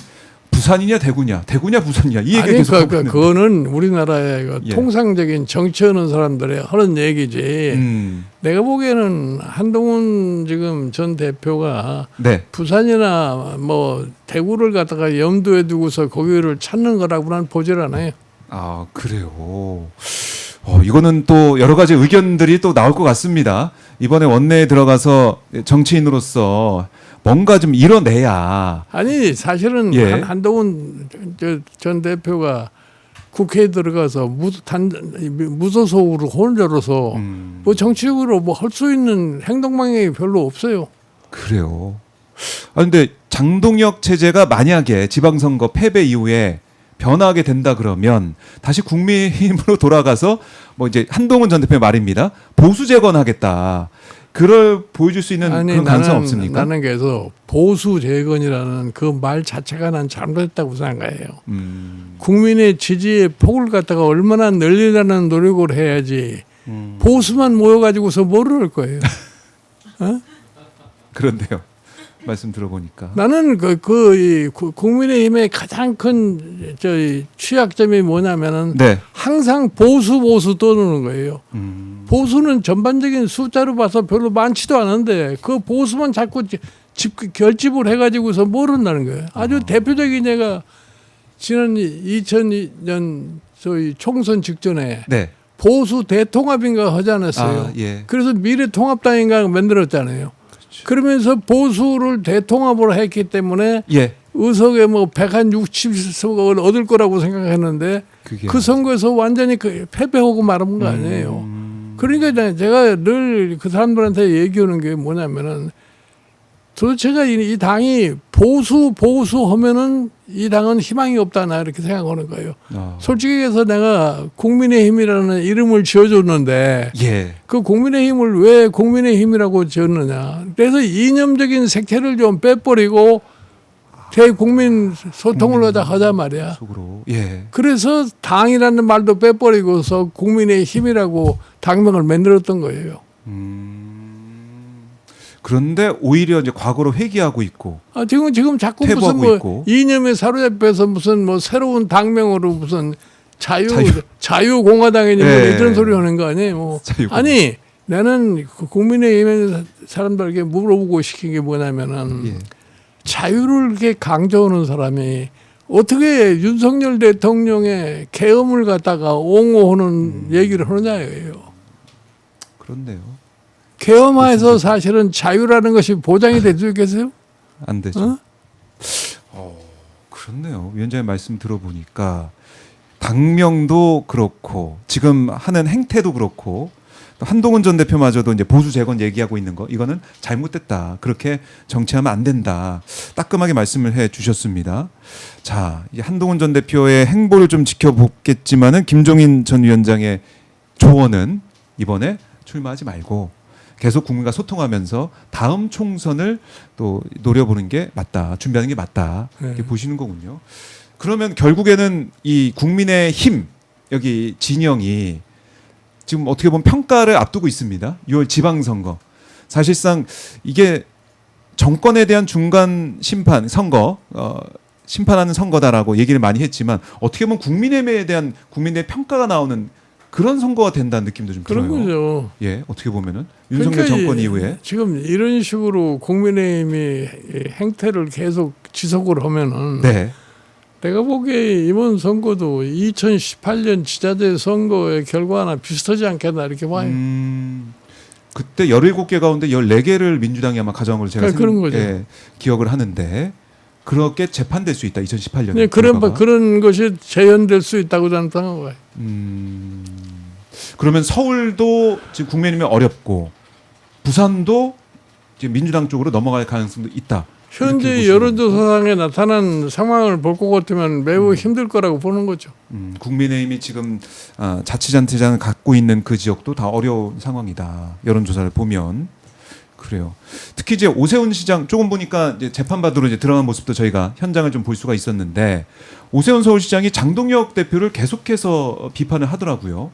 부산이냐 대구냐, 대구냐 부산이냐 이 얘기가 아니, 계속 하고 있는데. 그거는 우리나라의 그 예. 통상적인 정치하는 사람들의 하는 얘기지. 내가 보기에는 한동훈 지금 전 대표가 네. 부산이나 뭐 대구를 갖다가 염두에 두고서 거기를 찾는 거라고 난 보질 않아요. 아 그래요. 이거는 또 여러 가지 의견들이 또 나올 것 같습니다. 이번에 원내에 들어가서 정치인으로서 뭔가 좀 이뤄내야. 아니 사실은 예. 한동훈 전 대표가 국회에 들어가서 무소속으로 혼자로서 뭐 정치적으로 뭐 할 수 있는 행동 방향이 별로 없어요. 그래요. 근데 장동혁 체제가 만약에 지방선거 패배 이후에 변화하게 된다 그러면 다시 국민의힘으로 돌아가서 뭐 이제 한동훈 전 대표의 말입니다. 보수 재건하겠다. 그걸 보여줄 수 있는 그런 가능성 없습니까? 나는 그래서 보수 재건이라는 그 말 자체가 난 잘못했다고 생각해요. 국민의 지지의 폭을 갖다가 얼마나 늘리려는 노력을 해야지 보수만 모여가지고서 뭐를 할 거예요. 어? 그런데요. 말씀 들어보니까 나는 이 국민의힘의 가장 큰 취약점이 뭐냐면은 네. 항상 보수 떠드는 거예요. 보수는 전반적인 숫자로 봐서 별로 많지도 않은데 그 보수만 자꾸 결집을 해가지고서 모른다는 거예요. 아주 대표적인 예가 지난 2002년 저희 총선 직전에 네. 보수 대통합인가 하지 않았어요. 예. 그래서 미래통합당인가 만들었잖아요. 그러면서 보수를 대통합으로 했기 때문에 예. 의석에 뭐 160석을 얻을 거라고 생각했는데 그 선거에서 완전히 패배하고 말은 거 아니에요. 그러니까 제가 늘 그 사람들한테 얘기하는 게 뭐냐면은 도대체가 이 당이 보수 하면은 이 당은 희망이 없다 나 이렇게 생각하는 거예요. 솔직히 해서 내가 국민의힘이라는 이름을 지어줬는데 예. 그 국민의힘을 왜 국민의힘이라고 지었느냐. 그래서 이념적인 색채를 좀 빼버리고 대국민 소통을 하자 말이야. 속으로. 예. 그래서 당이라는 말도 빼버리고서 국민의힘이라고 당명을 만들었던 거예요. 그런데 오히려 이제 과거로 회귀하고 있고. 지금 자꾸 무슨 뭐 있고. 이념에 사로잡혀서 무슨 뭐 새로운 당명으로 무슨 자유공화당이니 뭐 예. 이런 소리 하는 거 아니에요. 뭐. 아니 나는 국민의힘 사람들에게 물어보고 시킨 게 뭐냐면은 예. 자유를 이렇게 강조하는 사람이 어떻게 윤석열 대통령의 계엄을 갖다가 옹호하는 얘기를 하느냐예요. 그렇네요. 계엄하에서 사실은 자유라는 것이 보장이 될 수 있겠어요? 안 되죠. 그렇네요. 위원장의 말씀 들어보니까 당명도 그렇고 지금 하는 행태도 그렇고 또 한동훈 전 대표마저도 이제 보수 재건 얘기하고 있는 거 이거는 잘못됐다. 그렇게 정치하면 안 된다. 따끔하게 말씀을 해 주셨습니다. 자, 이제 한동훈 전 대표의 행보를 좀 지켜보겠지만은 김종인 전 위원장의 조언은 이번에 출마하지 말고 계속 국민과 소통하면서 다음 총선을 또 노려보는 게 맞다. 준비하는 게 맞다. 이렇게 보시는 거군요. 그러면 결국에는 이 국민의 힘 여기 진영이 지금 어떻게 보면 평가를 앞두고 있습니다. 6월 지방선거. 사실상 이게 정권에 대한 중간 심판 선거 심판하는 선거다라고 얘기를 많이 했지만 어떻게 보면 국민의힘에 대한 국민의 평가가 나오는 그런 선거가 된다는 느낌도 좀 들어요. 그런 거죠. 예, 어떻게 보면은 윤석열 그러니까 정권 이후에 지금 이런 식으로 국민의힘이 행태를 계속 지속을 하면은 네. 내가 보기에 이번 선거도 2018년 지자체 선거의 결과나 비슷하지 않겠나 이렇게 봐요. 그때 17개 가운데 14개를 민주당이 아마 가져간 걸 제가 그런 거죠. 기억을 하는데 그렇게 재판될 수 있다. 2018년에. 네, 그런 것이 재현될 수 있다고 저는 생각해요. 그러면 서울도 지금 국민의힘이 어렵고 부산도 지금 민주당 쪽으로 넘어갈 가능성도 있다. 현재 여론조사상에 나타난 상황을 볼 것 같으면 매우 힘들 거라고 보는 거죠. 국민의힘이 지금 자치단체장을 갖고 있는 그 지역도 다 어려운 상황이다. 여론조사를 보면. 그래요. 특히 이제 오세훈 시장 조금 보니까 이제 재판받으러 이제 들어간 모습도 저희가 현장을 좀 볼 수가 있었는데 오세훈 서울시장이 장동혁 대표를 계속해서 비판을 하더라고요.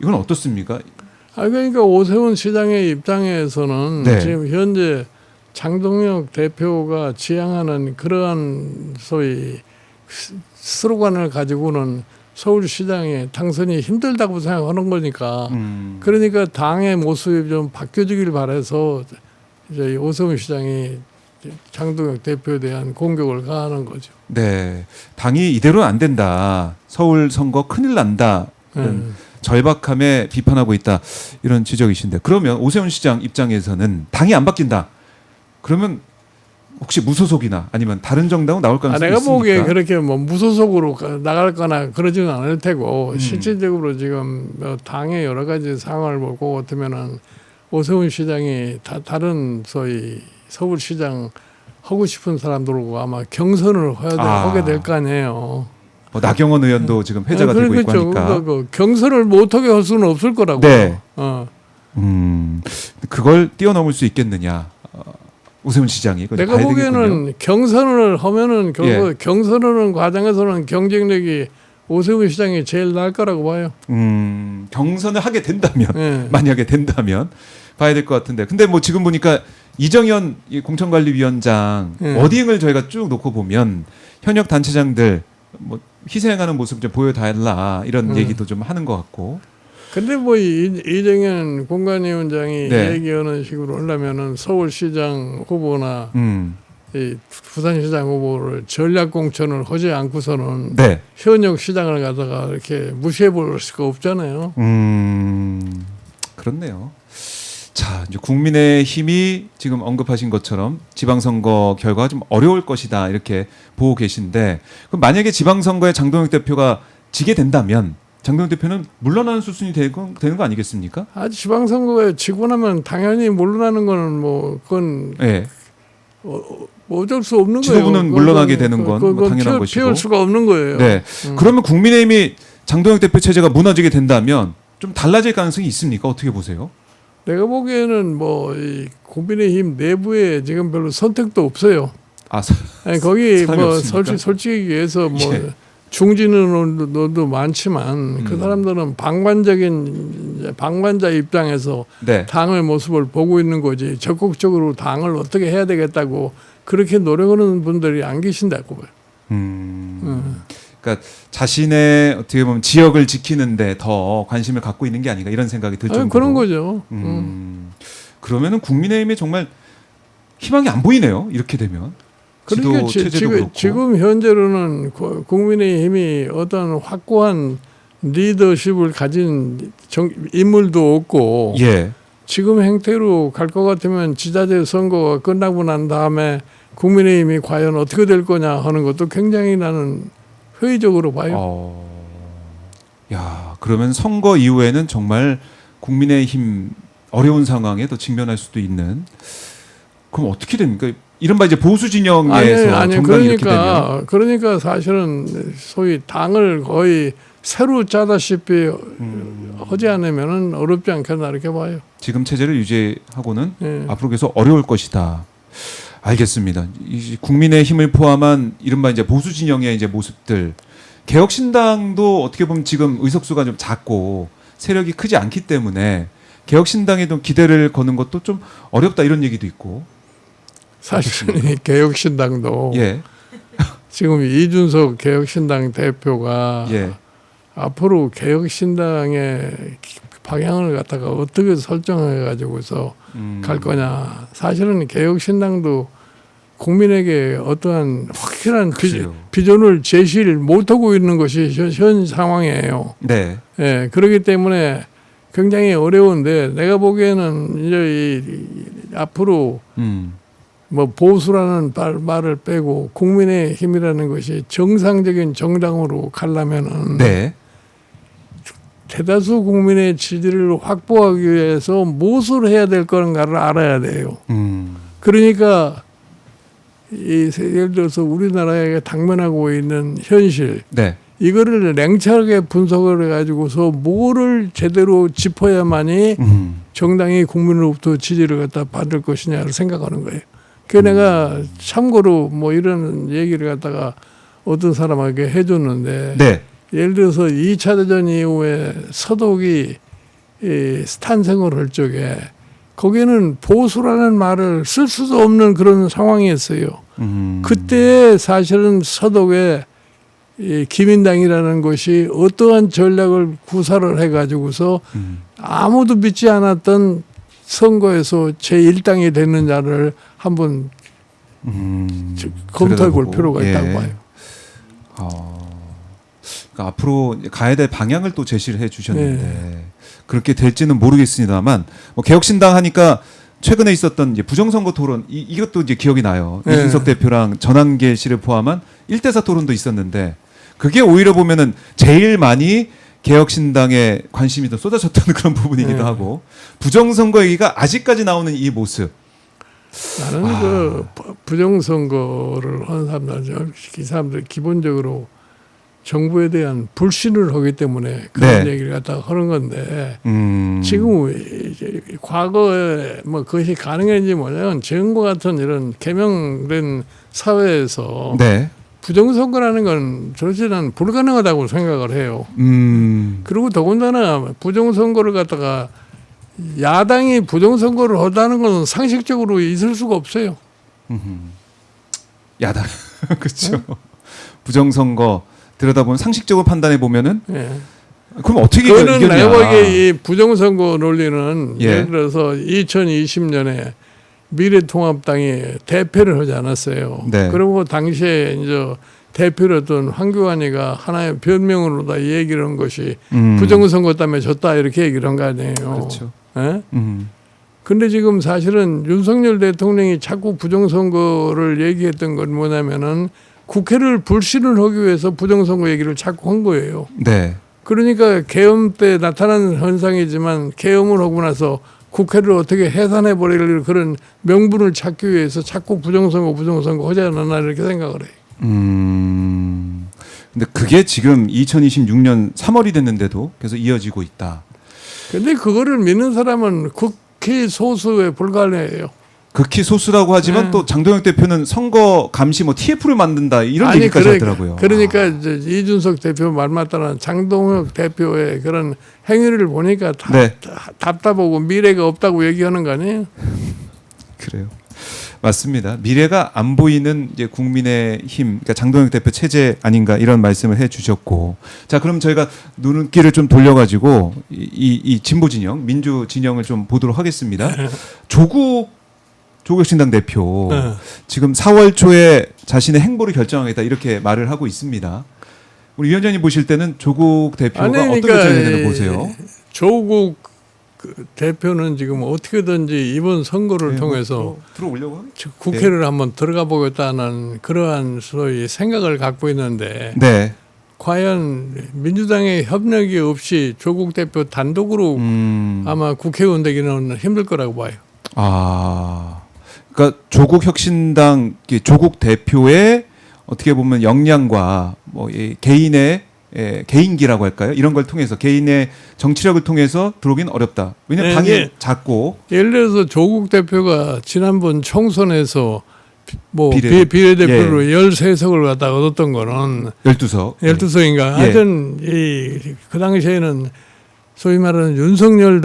이건 어떻습니까? 그러니까 오세훈 시장의 입장에서는 네. 지금 현재 장동혁 대표가 지향하는 그러한 소위 스로건을 가지고는 서울시장의 당선이 힘들다고 생각하는 거니까 그러니까 당의 모습이 좀 바뀌어지길 바라서 이제 오세훈 시장이 장동혁 대표에 대한 공격을 가하는 거죠. 네, 당이 이대로는 안 된다. 서울 선거 큰일 난다. 이런 절박함에 비판하고 있다. 이런 지적이신데 그러면 오세훈 시장 입장에서는 당이 안 바뀐다. 그러면 혹시 무소속이나 아니면 다른 정당은 나올 가능성이 내가 있습니까? 보기에 그렇게 뭐 무소속으로 나갈거나 그러지는 않을 테고 실질적으로 지금 뭐 당의 여러 가지 상황을 보고 같으면은 오세훈 시장이 다른 소위 서울시장 하고 싶은 사람들하고 아마 경선을 하게 될 거 아니에요. 나경원 의원도 지금 회자가 되고 있고 그렇죠. 하니까 그 경선을 못하게 할 수는 없을 거라고. 네. 그걸 뛰어넘을 수 있겠느냐? 오세훈 시장이 내가 보기에는 경선을 하면은 결국 예. 경선을 하는 과정에서는 경쟁력이 오세훈 시장이 제일 나을 거라고 봐요. 경선을 하게 된다면 예. 만약에 된다면 봐야 될 것 같은데 근데 뭐 지금 보니까 이정현 이 공천관리위원장 워딩을 저희가 쭉 놓고 보면 현역 단체장들 뭐 희생하는 모습 좀 보여달라 이런 얘기도 좀 하는 것 같고. 근데 뭐 이정현 공관위원장이 네. 얘기하는 식으로 하려면은 서울시장 후보나 이 부산시장 후보를 전략 공천을 하지 않고서는 네. 현역 시장을 가다가 이렇게 무시해 볼 수가 없잖아요. 그렇네요. 자, 이제 국민의힘이 지금 언급하신 것처럼 지방선거 결과가 좀 어려울 것이다 이렇게 보고 계신데 그럼 만약에 지방선거에 장동혁 대표가 지게 된다면 장동혁 대표는 물러나는 수순이 되는 거 아니겠습니까? 지방선거에 지고 나면 당연히 물러나는 거는 뭐 그건 네. 어쩔 수 없는 거예요. 지도부는 물러나게 되는 건 뭐 당연한 것이고. 피할 수가 없는 거예요. 네. 그러면 국민의힘이 장동혁 대표 체제가 무너지게 된다면 좀 달라질 가능성이 있습니까? 어떻게 보세요? 내가 보기에는 뭐 이 국민의힘 내부에 지금 별로 선택도 없어요. 아니, 거기 뭐 솔직히 얘기해서 뭐 예. 중진의원도 많지만 그 사람들은 방관자 입장에서 네. 당의 모습을 보고 있는 거지 적극적으로 당을 어떻게 해야 되겠다고 그렇게 노력하는 분들이 안 계신다고 봐요. 그러니까 자신의 어떻게 보면 지역을 지키는데 더 관심을 갖고 있는 게 아닌가 이런 생각이 들 정도로. 그런 거죠. 그러면은 국민의힘이 정말 희망이 안 보이네요. 이렇게 되면. 그러니까 지금 현재로는 국민의힘이 어떤 확고한 리더십을 가진 인물도 없고 예. 지금 행태로 갈 것 같으면 지자체 선거가 끝나고 난 다음에 국민의힘이 과연 어떻게 될 거냐 하는 것도 굉장히 나는 회의적으로 봐요. 야, 그러면 선거 이후에는 정말 국민의힘 어려운 상황에 더 직면할 수도 있는. 그럼 어떻게 됩니까? 이른바 이제 보수 진영에서 정당이 이렇게 되면. 그러니까 사실은 소위 당을 거의 새로 짜다시피 하지 않으면 어렵지 않겠나 이렇게 봐요. 지금 체제를 유지하고는 예. 앞으로 계속 어려울 것이다. 알겠습니다. 이 국민의힘을 포함한 이른바 이제 보수 진영의 이제 모습들, 개혁신당도 어떻게 보면 지금 의석수가 좀 작고 세력이 크지 않기 때문에 개혁신당에 좀 기대를 거는 것도 좀 어렵다 이런 얘기도 있고. 사실은 개혁신당도 예. 지금 이준석 개혁신당 대표가 예. 앞으로 개혁신당의 방향을 갖다가 어떻게 설정해 가지고서 갈 거냐. 사실은 개혁신당도 국민에게 어떠한 확실한 비전을 제시를 못하고 있는 것이 현 상황이에요. 네. 예, 그렇기 때문에 굉장히 어려운데 내가 보기에는 이제 앞으로 뭐 보수라는 말을 빼고 국민의힘이라는 것이 정상적인 정당으로 가려면은 네. 대다수 국민의 지지를 확보하기 위해서 무엇을 해야 될 건가를 알아야 돼요. 그러니까 예를 들어서 우리나라에 당면하고 있는 현실, 네. 이거를 냉철하게 분석을 해가지고서 뭐를 제대로 짚어야만이 정당이 국민으로부터 지지를 갖다 받을 것이냐를 생각하는 거예요. 그 내가 참고로 뭐 이런 얘기를 갖다가 어떤 사람에게 해줬는데, 네. 예를 들어서 2차 대전 이후에 서독이 탄생을 할 적에 거기는 보수라는 말을 쓸 수도 없는 그런 상황이었어요. 그때 사실은 서독에 이 기민당이라는 것이 어떠한 전략을 구사를 해가지고서 아무도 믿지 않았던 선거에서 제1당이 됐느냐를 한번 검토해 볼 들여다보고. 필요가 있다고 예. 봐요. 그러니까 앞으로 가야 될 방향을 또 제시를 해주셨는데 네. 그렇게 될지는 모르겠습니다만 뭐 개혁신당 하니까 최근에 있었던 이제 부정선거 토론 이것도 이제 기억이 나요. 네. 이준석 대표랑 전한계 씨를 포함한 1대4 토론도 있었는데 그게 오히려 보면은 제일 많이 개혁신당에 관심이 더 쏟아졌던 그런 부분이기도 네. 하고 부정선거 얘기가 아직까지 나오는 이 모습. 나는 그 부정선거를 하는 사람들, 이 사람들 기본적으로 정부에 대한 불신을 하기 때문에 그런 네. 얘기를 갖다가 하는 건데 지금 지금 이제 과거에 뭐 그것이 가능했는지 뭐냐면 지금과 같은 이런 개명된 사회에서 네. 부정선거라는 건 저는 불가능하다고 생각을 해요. 그리고 더군다나 부정선거를 갖다가 야당이 부정선거를 하다는 건 상식적으로 있을 수가 없어요. 야당 그렇죠. 부정선거 들여다보면 상식적으로 판단해 보면은 예. 그럼 어떻게 그거는 이겼냐? 내가 보기에 이 부정선거 논리는 예. 예를 들어서 2020년에 미래통합당이 대패를 하지 않았어요. 네. 그리고 당시에 이제 대표를 했던 황교안이가 하나의 변명으로 다 얘기를 한 것이 부정선거 때문에 졌다 이렇게 얘기를 한 거 아니에요. 그렇죠. 예? 근데 지금 사실은 윤석열 대통령이 자꾸 부정선거를 얘기했던 건 뭐냐면은 국회를 불신을 하기 위해서 부정선거 얘기를 자꾸 한 거예요. 네. 그러니까 계엄 때 나타나는 현상이지만 계엄을 하고 나서 국회를 어떻게 해산해 버릴 그런 명분을 찾기 위해서 자꾸 부정선거 하지 않았나 이렇게 생각을 해요. 근데 그게 지금 2026년 3월이 됐는데도 계속 이어지고 있다. 근데 그거를 믿는 사람은 극히 소수에 불과해요. 극히 소수라고 하지만 네. 또 장동혁 대표는 선거 감시 뭐 TF를 만든다 이런 얘기까지 하더라고요. 그러니까 이제 이준석 대표 말 맞다는 장동혁 대표의 그런 행위를 보니까 네. 답답하고 미래가 없다고 얘기하는 거 아니에요? 그래요. 맞습니다. 미래가 안 보이는 이제 국민의힘, 그러니까 장동혁 대표 체제 아닌가 이런 말씀을 해주셨고, 자 그럼 저희가 눈길을 좀 돌려가지고 이 진보 진영, 민주 진영을 좀 보도록 하겠습니다. 조국혁신당 대표 네. 지금 4월 초에 자신의 행보를 결정하겠다 이렇게 말을 하고 있습니다. 우리 위원장님 보실 때는 조국 대표가 어떤 결정이 되는 보세요? 조국 그 대표는 지금 어떻게든지 이번 선거를 네, 통해서 들어오려고 하는? 국회를 한번 들어가 보겠다는 그러한 소위 생각을 갖고 있는데 네. 과연 민주당의 협력이 없이 조국 대표 단독으로 아마 국회의원 되기는 힘들 거라고 봐요. 그러니까 조국 혁신당 조국 대표의 어떻게 보면 역량과 뭐 이 개인의 개인기라고 할까요? 이런 걸 통해서 개인의 정치력을 통해서 들어오긴 어렵다. 왜냐하면 당이 작고. 예를 들어서 조국 대표가 지난번 총선에서 뭐 예. 비례대표로 13석을 갖다 얻었던 거는 12석. 12석인가. 예. 하여튼 그 당시에는 소위 말하는 윤석열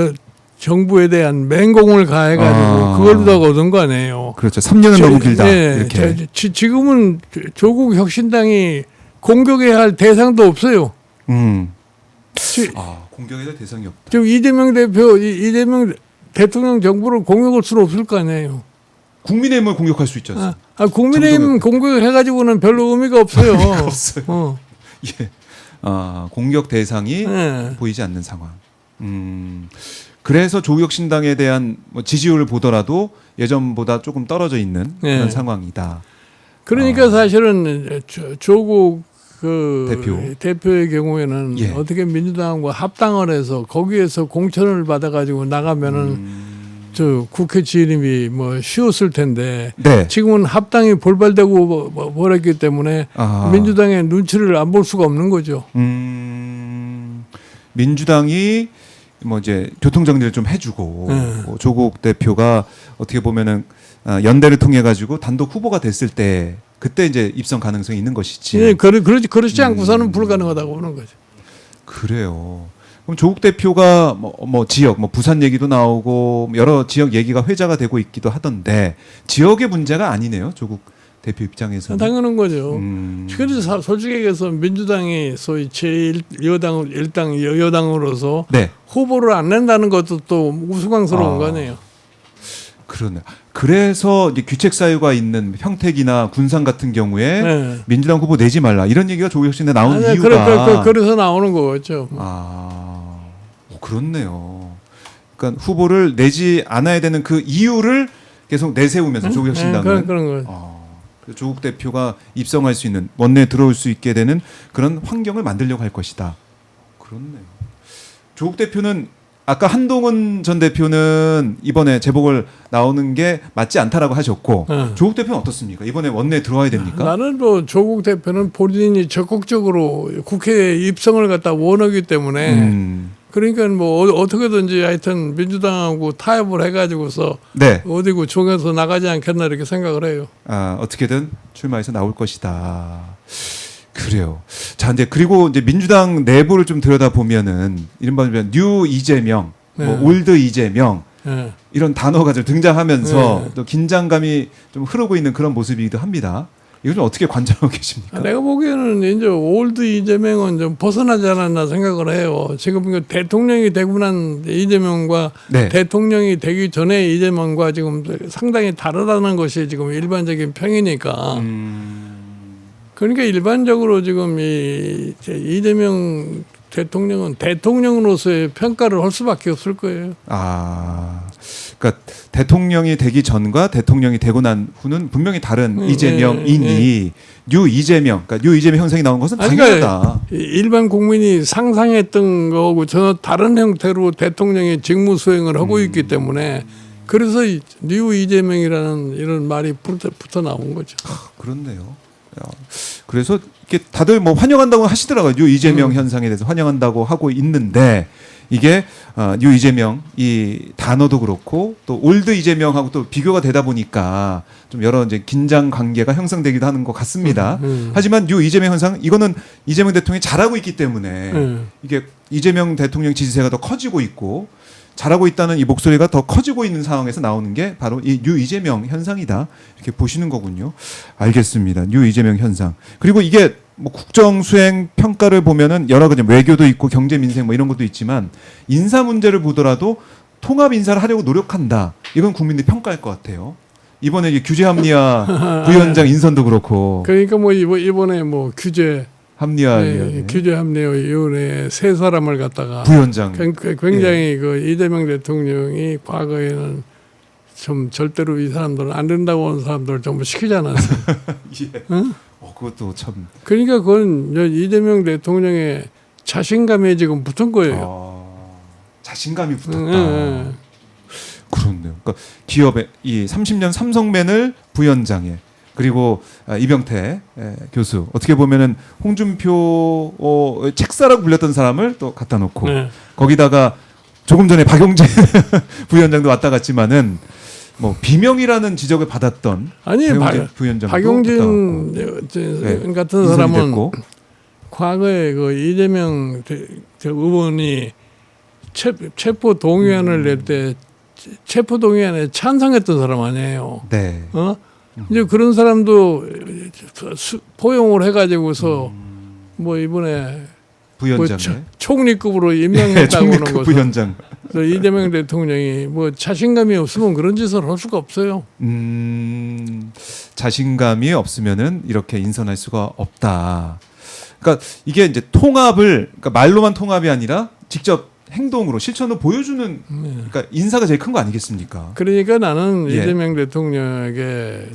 정부에 대한 맹공을 가해가지고 그걸 다 얻은 거 아니에요. 그렇죠. 3년은 너무 길다. 네, 이렇게. 지금은 조국 혁신당이 공격해야 할 대상도 없어요. 공격에 대한 대상이 없다. 지금 이재명 대통령 정부를 공격할 수는 없을 거 아니에요. 국민의힘을 공격할 수 있지 않습니까? 국민의힘 공격을 해가지고는 별로 의미가 없어요. 없어요. 예. 공격 대상이 네. 보이지 않는 상황. 그래서 조국혁신당에 대한 뭐 지지율을 보더라도 예전보다 조금 떨어져 있는 그런 상황이다. 그러니까 사실은 조국 대표의 경우에는 예. 어떻게 민주당과 합당을 해서 거기에서 공천을 받아가지고 나가면은 저 국회 진입이 뭐 쉬웠을 텐데 네. 지금은 합당이 볼발되고 버렸기 때문에 민주당의 눈치를 안 볼 수가 없는 거죠. 민주당이 뭐 이제 교통 정리를 좀 해주고 뭐 조국 대표가 어떻게 보면은 연대를 통해 가지고 단독 후보가 됐을 때 그때 이제 입성 가능성이 있는 것이지. 예, 그렇지 않고서는 불가능하다고 보는 거죠. 그래요. 그럼 조국 대표가 뭐 지역, 뭐 부산 얘기도 나오고 여러 지역 얘기가 회자가 되고 있기도 하던데 지역의 문제가 아니네요. 조국 대표 입장에서는. 당연한 거죠. 그래서 솔직히 얘기해서 민주당이 소위 여당으로서 네. 후보를 안 낸다는 것도 또 우스꽝스러운 거 아니에요. 그러네. 그래서 이제 규책 사유가 있는 평택이나 군산 같은 경우에 네. 민주당 후보 내지 말라 이런 얘기가 조국혁신에 나온 이유가 그래서 나오는 거죠. 그렇네요. 그러니까 후보를 내지 않아야 되는 그 이유를 계속 내세우면서 조국혁신당은 그런 거. 조국 대표가 입성할 수 있는 원내에 들어올 수 있게 되는 그런 환경을 만들려고 할 것이다. 그렇네요. 조국 대표는 아까 한동훈 전 대표는 이번에 재보궐 나오는 게 맞지 않다라고 하셨고 조국 대표는 어떻습니까? 이번에 원내에 들어와야 됩니까? 나는 뭐 조국 대표는 본인이 적극적으로 국회에 입성을 갖다 원하기 때문에 그러니까 뭐 어떻게든지 하여튼 민주당하고 타협을 해가지고서 네. 어디고 종에서 나가지 않겠나 이렇게 생각을 해요. 어떻게든 출마해서 나올 것이다. 그래요. 자, 이제 그리고 이제 민주당 내부를 좀 들여다 보면은 이른바 뉴 이재명, 뭐 올드 이재명 이런 단어가 좀 등장하면서 또 긴장감이 좀 흐르고 있는 그런 모습이기도 합니다. 이걸 좀 어떻게 관찰하고 계십니까? 내가 보기에는 이제 올드 이재명은 좀 벗어나지 않았나 생각을 해요. 지금 대통령이 되고 난 이재명과 대통령이 되기 전에 이재명과 지금 상당히 다르다는 것이 지금 일반적인 평이니까. 그러니까 일반적으로 지금 이 이재명 대통령은 대통령으로서의 평가를 할 수밖에 없을 거예요. 그러니까 대통령이 되기 전과 대통령이 되고 난 후는 분명히 다른 이재명이니 뉴 이재명, 그러니까 뉴 이재명 현상이 나온 것은 당연하다. 그러니까 일반 국민이 상상했던 거하고 전혀 다른 형태로 대통령이 직무 수행을 하고 있기 때문에 그래서 뉴 이재명이라는 이런 말이 붙어 나온 거죠. 그렇네요. 그래서 이게 다들 뭐 환영한다고 하시더라고요. 뉴 이재명 현상에 대해서 환영한다고 하고 있는데 이게 뉴 이재명 이 단어도 그렇고 또 올드 이재명하고 또 비교가 되다 보니까 좀 여러 이제 긴장 관계가 형성되기도 하는 것 같습니다. 하지만 뉴 이재명 현상 이거는 이재명 대통령이 잘하고 있기 때문에 이게 이재명 대통령 지지세가 더 커지고 있고 잘하고 있다는 이 목소리가 더 커지고 있는 상황에서 나오는 게 바로 이 뉴 이재명 현상이다. 이렇게 보시는 거군요. 알겠습니다. 뉴 이재명 현상. 그리고 이게 뭐 국정 수행 평가를 보면은 여러 가지 외교도 있고 경제 민생 뭐 이런 것도 있지만 인사 문제를 보더라도 통합 인사를 하려고 노력한다. 이건 국민들이 평가할 것 같아요. 이번에 이제 규제 합리화 부위원장 인선도 그렇고. 그러니까 뭐 이번에 뭐 규제 합리화위원회 세 사람을 갖다가 부위원장 굉장히 그 이재명 대통령이 과거에는 좀 절대로 이 사람들은 안 된다고 하는 사람들을 전부 시키지 않았어요. 응? 그것도 참. 그러니까 그건 이재명 대통령의 자신감에 지금 붙은 거예요. 자신감이 붙었다. 그렇네요. 그러니까 기업의 이 30년 삼성맨을 부위원장에 그리고 이병태 교수 어떻게 보면은 홍준표 책사라고 불렸던 사람을 또 갖다 놓고 거기다가 조금 전에 박용진 부위원장도 왔다 갔지만은 뭐 비명이라는 지적을 받았던 박용진 같은 사람은 과거에 그 이재명 의원이 체포 동의안을 낼 때 체포 동의안에 찬성했던 사람 아니에요. 네. 이제 그런 사람도 포용을 해가지고서 뭐 이번에 부위원장에 뭐 총리급으로 임명했다고 하는 것은 부위원장. 이재명 대통령이 뭐 자신감이 없으면 그런 짓을 할 수가 없어요. 자신감이 없으면은 이렇게 인선할 수가 없다. 그러니까 이게 이제 통합을 그러니까 말로만 통합이 아니라 직접 행동으로 실천으로 보여주는 그러니까 인사가 제일 큰 거 아니겠습니까? 그러니까 나는 이재명 대통령에게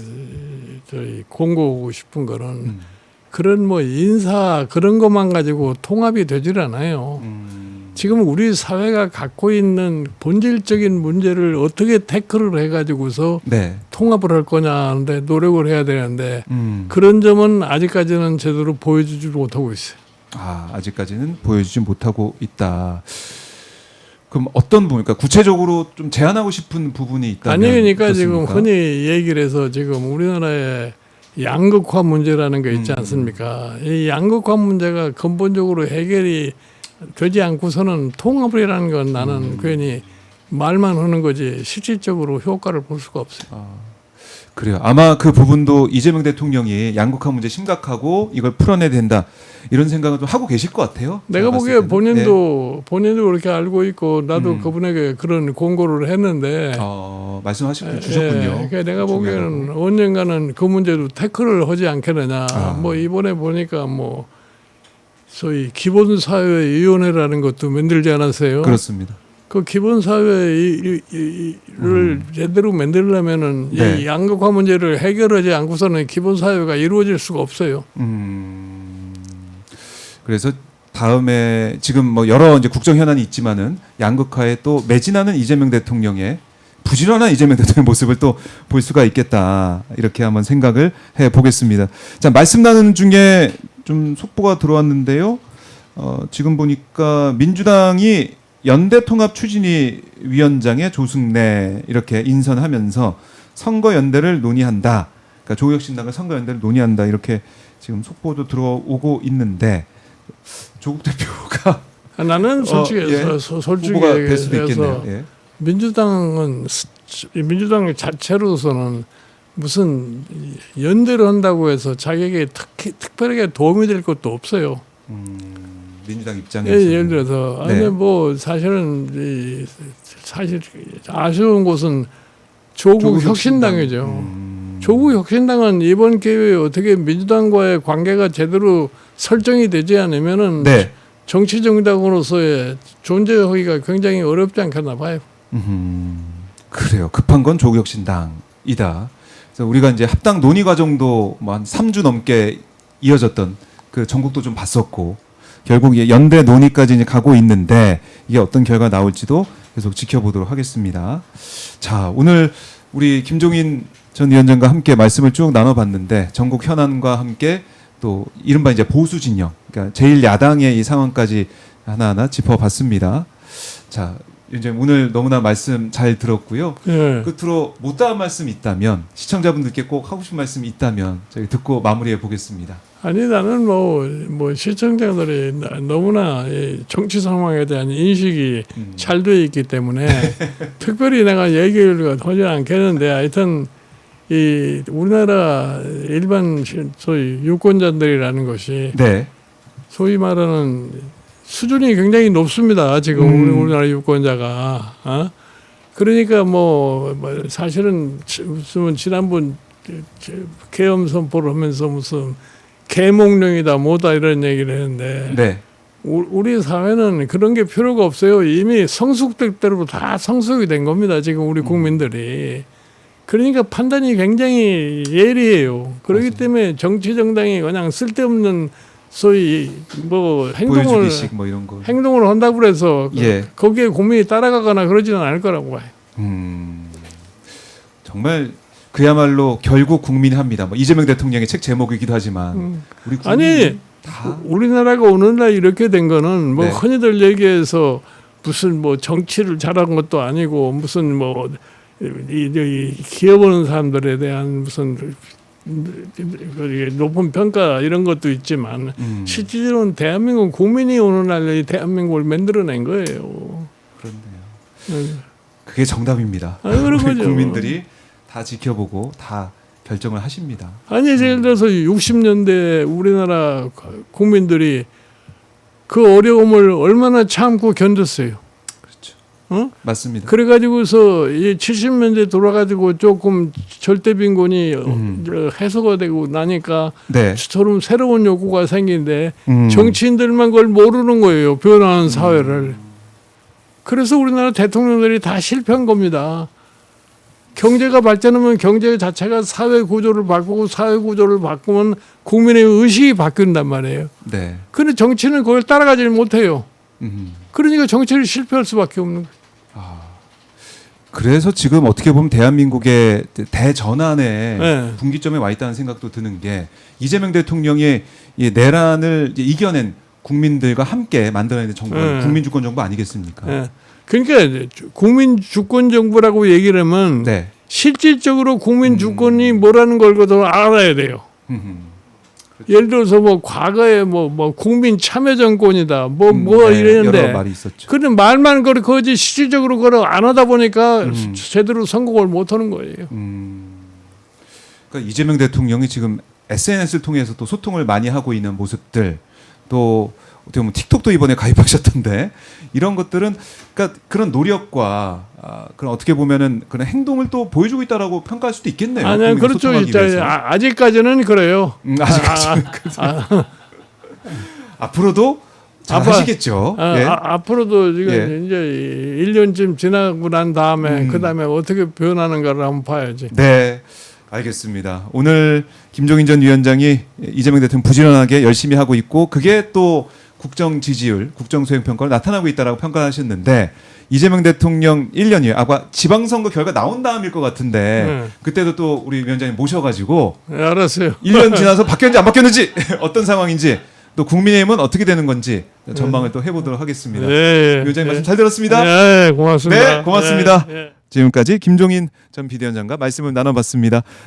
공고하고 싶은 거는 그런 뭐 인사 그런 것만 가지고 통합이 되질 않아요. 지금 우리 사회가 갖고 있는 본질적인 문제를 어떻게 태클을 해가지고서 통합을 할 거냐 하는데 노력을 해야 되는데 그런 점은 아직까지는 제대로 보여주지 못하고 있어요. 아직까지는 보여주지 못하고 있다. 그럼 어떤 부분, 그러니까 구체적으로 좀 제안하고 싶은 부분이 있다면 그러니까 어떻습니까? 지금 흔히 얘기를 해서 지금 우리나라에 양극화 문제라는 게 있지 않습니까? 이 양극화 문제가 근본적으로 해결이 되지 않고서는 통합이라는 건 나는 괜히 말만 하는 거지 실질적으로 효과를 볼 수가 없어요. 그래요. 아마 그 부분도 이재명 대통령이 양극화 문제 심각하고 이걸 풀어내야 된다 이런 생각을 좀 하고 계실 것 같아요. 내가 봤을 보기에 때는. 본인도 그렇게 알고 있고 나도 그분에게 그런 공고를 했는데 말씀하시고 주셨군요. 그러니까 내가 보기에는 중요하다고. 언젠가는 그 문제도 태클을 하지 않겠느냐. 아. 뭐 이번에 보니까 뭐 소위 기본사회위원회라는 것도 만들지 않았어요. 그렇습니다. 그 기본사회를 제대로 만들려면은 네. 이 양극화 문제를 해결하지 않고서는 기본사회가 이루어질 수가 없어요. 그래서 다음에 지금 뭐 여러 이제 국정 현안이 있지만은 양극화에 또 매진하는 이재명 대통령의 부지런한 이재명 대통령의 모습을 또 볼 수가 있겠다 이렇게 한번 생각을 해 보겠습니다. 자, 말씀 나누는 중에 좀 속보가 들어왔는데요. 지금 보니까 민주당이 연대통합추진위 위원장에 조승래 이렇게 인선하면서 선거연대를 논의한다. 그러니까 조국혁신당과 선거연대를 논의한다 이렇게 지금 속보도 들어오고 있는데 조국 대표가 나는 솔직히 솔직히 후보가 될 수도 얘기해서 있겠네요. 예. 민주당 자체로서는 무슨 연대를 한다고 해서 자기에게 특별하게 도움이 될 것도 없어요. 민주당 입장에서 예를 들어서 네. 아니 뭐 사실은 사실 아쉬운 곳은 조국 혁신당이죠. 조국 혁신당은 이번 기회에 어떻게 민주당과의 관계가 제대로 설정이 되지 않으면은 네. 정치 정당으로서의 존재하기가 굉장히 어렵지 않겠나 봐요. 그래요. 급한 건 조국혁신당이다. 그래서 우리가 이제 합당 논의 과정도 뭐 한 3주 넘게 이어졌던 그 전국도 좀 봤었고 결국 연대 논의까지 이제 가고 있는데 이게 어떤 결과 나올지도 계속 지켜보도록 하겠습니다. 자, 오늘 우리 김종인 전 위원장과 함께 말씀을 쭉 나눠봤는데 전국 현안과 함께 또 이른바 이제 보수 진영, 그러니까 제1야당의 이 상황까지 하나하나 짚어봤습니다. 자, 이제 오늘 너무나 말씀 잘 들었고요. 예. 끝으로 못다한 말씀 있다면 시청자분들께 꼭 하고 싶은 말씀 있다면 저희 듣고 마무리해 보겠습니다. 아니 나는 뭐 시청자들이 너무나 이 정치 상황에 대한 인식이 잘 돼 있기 때문에 특별히 내가 얘기를 하지 않겠는데 하여튼 이 우리나라 일반 소위 유권자들이라는 것이 네. 소위 말하는 수준이 굉장히 높습니다. 지금 우리나라 유권자가. 그러니까 뭐 사실은 무슨 지난번 계엄 선포를 하면서 무슨 계몽령이다 뭐다 이런 얘기를 했는데 네. 우리 사회는 그런 게 필요가 없어요. 이미 성숙될 대로 다 성숙이 된 겁니다. 지금 우리 국민들이. 그러니까 판단이 굉장히 예리해요. 그렇기 때문에 정치 정당이 그냥 쓸데없는 소위 뭐 보여주기식 뭐 이런 거. 행동을 한다고 해서 예. 거기에 국민이 따라가거나 그러지는 않을 거라고 봐요. 정말 그야말로 결국 국민이 합니다. 뭐 이재명 대통령의 책 제목이기도 하지만 우리 국민 아니 다 우리나라가 오늘날 이렇게 된 거는 뭐 네. 흔히들 얘기해서 무슨 뭐 정치를 잘한 것도 아니고 무슨 뭐 이 기업하는 사람들에 대한 무슨 높은 평가 이런 것도 있지만 실질적으로는 대한민국 국민이 오늘날 이 대한민국을 만들어낸 거예요. 그렇네요. 그게 정답입니다. 그런 우리 거죠. 국민들이 다 지켜보고 다 결정을 하십니다. 아니 예를 들어서 60년대 우리나라 국민들이 그 어려움을 얼마나 참고 견뎠어요. 어? 맞습니다. 그래가지고서 이 70년대 돌아가지고 조금 절대 빈곤이 해소가 되고 나니까 네. 저런 새로운 욕구가 생긴데 정치인들만 그걸 모르는 거예요. 변화하는 사회를. 그래서 우리나라 대통령들이 다 실패한 겁니다. 경제가 발전하면 경제 자체가 사회 구조를 바꾸고 사회 구조를 바꾸면 국민의 의식이 바뀐단 말이에요. 네. 그런데 정치는 그걸 따라가지 못해요. 그러니까 정치를 실패할 수밖에 없는 거예요. 그래서 지금 어떻게 보면 대한민국의 대전환의 네. 분기점에 와 있다는 생각도 드는 게 이재명 대통령의 이 내란을 이제 이겨낸 국민들과 함께 만들어낸 정부, 네. 국민주권 정부 아니겠습니까? 예. 그러니까 국민 주권 정부라고 얘기를 하면 네. 실질적으로 국민 주권이 뭐라는 걸 그도 알아야 돼요. 예를 들어서 뭐 과거에 뭐 국민 참여 정권이다 뭐 네, 이랬는데 여러 말이 있었죠. 그런데 말만 그렇지 실질적으로 그걸 안 하다 보니까 제대로 성공을 못 하는 거예요. 그러니까 이재명 대통령이 지금 SNS를 통해서 또 소통을 많이 하고 있는 모습들, 또 어떻게 보면 틱톡도 이번에 가입하셨던데 이런 것들은 그러니까 그런 노력과 그런 어떻게 보면은 그런 행동을 또 보여주고 있다라고 평가할 수도 있겠네요. 아니, 그렇죠. 소통하기 위해서. 아직까지는 그래요. 아직까지는 앞으로도 잘 하시겠죠. 예. 앞으로도 지금 예. 이제 1년쯤 지나고 난 다음에 그 다음에 어떻게 변하는가를 한번 봐야지. 네, 알겠습니다. 오늘 김종인 전 위원장이 이재명 대통령 부지런하게 열심히 하고 있고 그게 또 국정 지지율, 국정 수행 평가로 나타나고 있다라고 평가하셨는데 이재명 대통령 1년 후에 아마 지방선거 결과 나온 다음일 것 같은데 그때도 또 우리 위원장님 모셔가지고 네, 알았어요. 1년 지나서 바뀌었는지 안 바뀌었는지 어떤 상황인지 또 국민의힘은 어떻게 되는 건지 전망을 또 해보도록 하겠습니다. 네, 위원장님 말씀 잘 들었습니다. 네, 고맙습니다. 네, 고맙습니다. 네, 네. 지금까지 김종인 전 비대위원장과 말씀을 나눠봤습니다.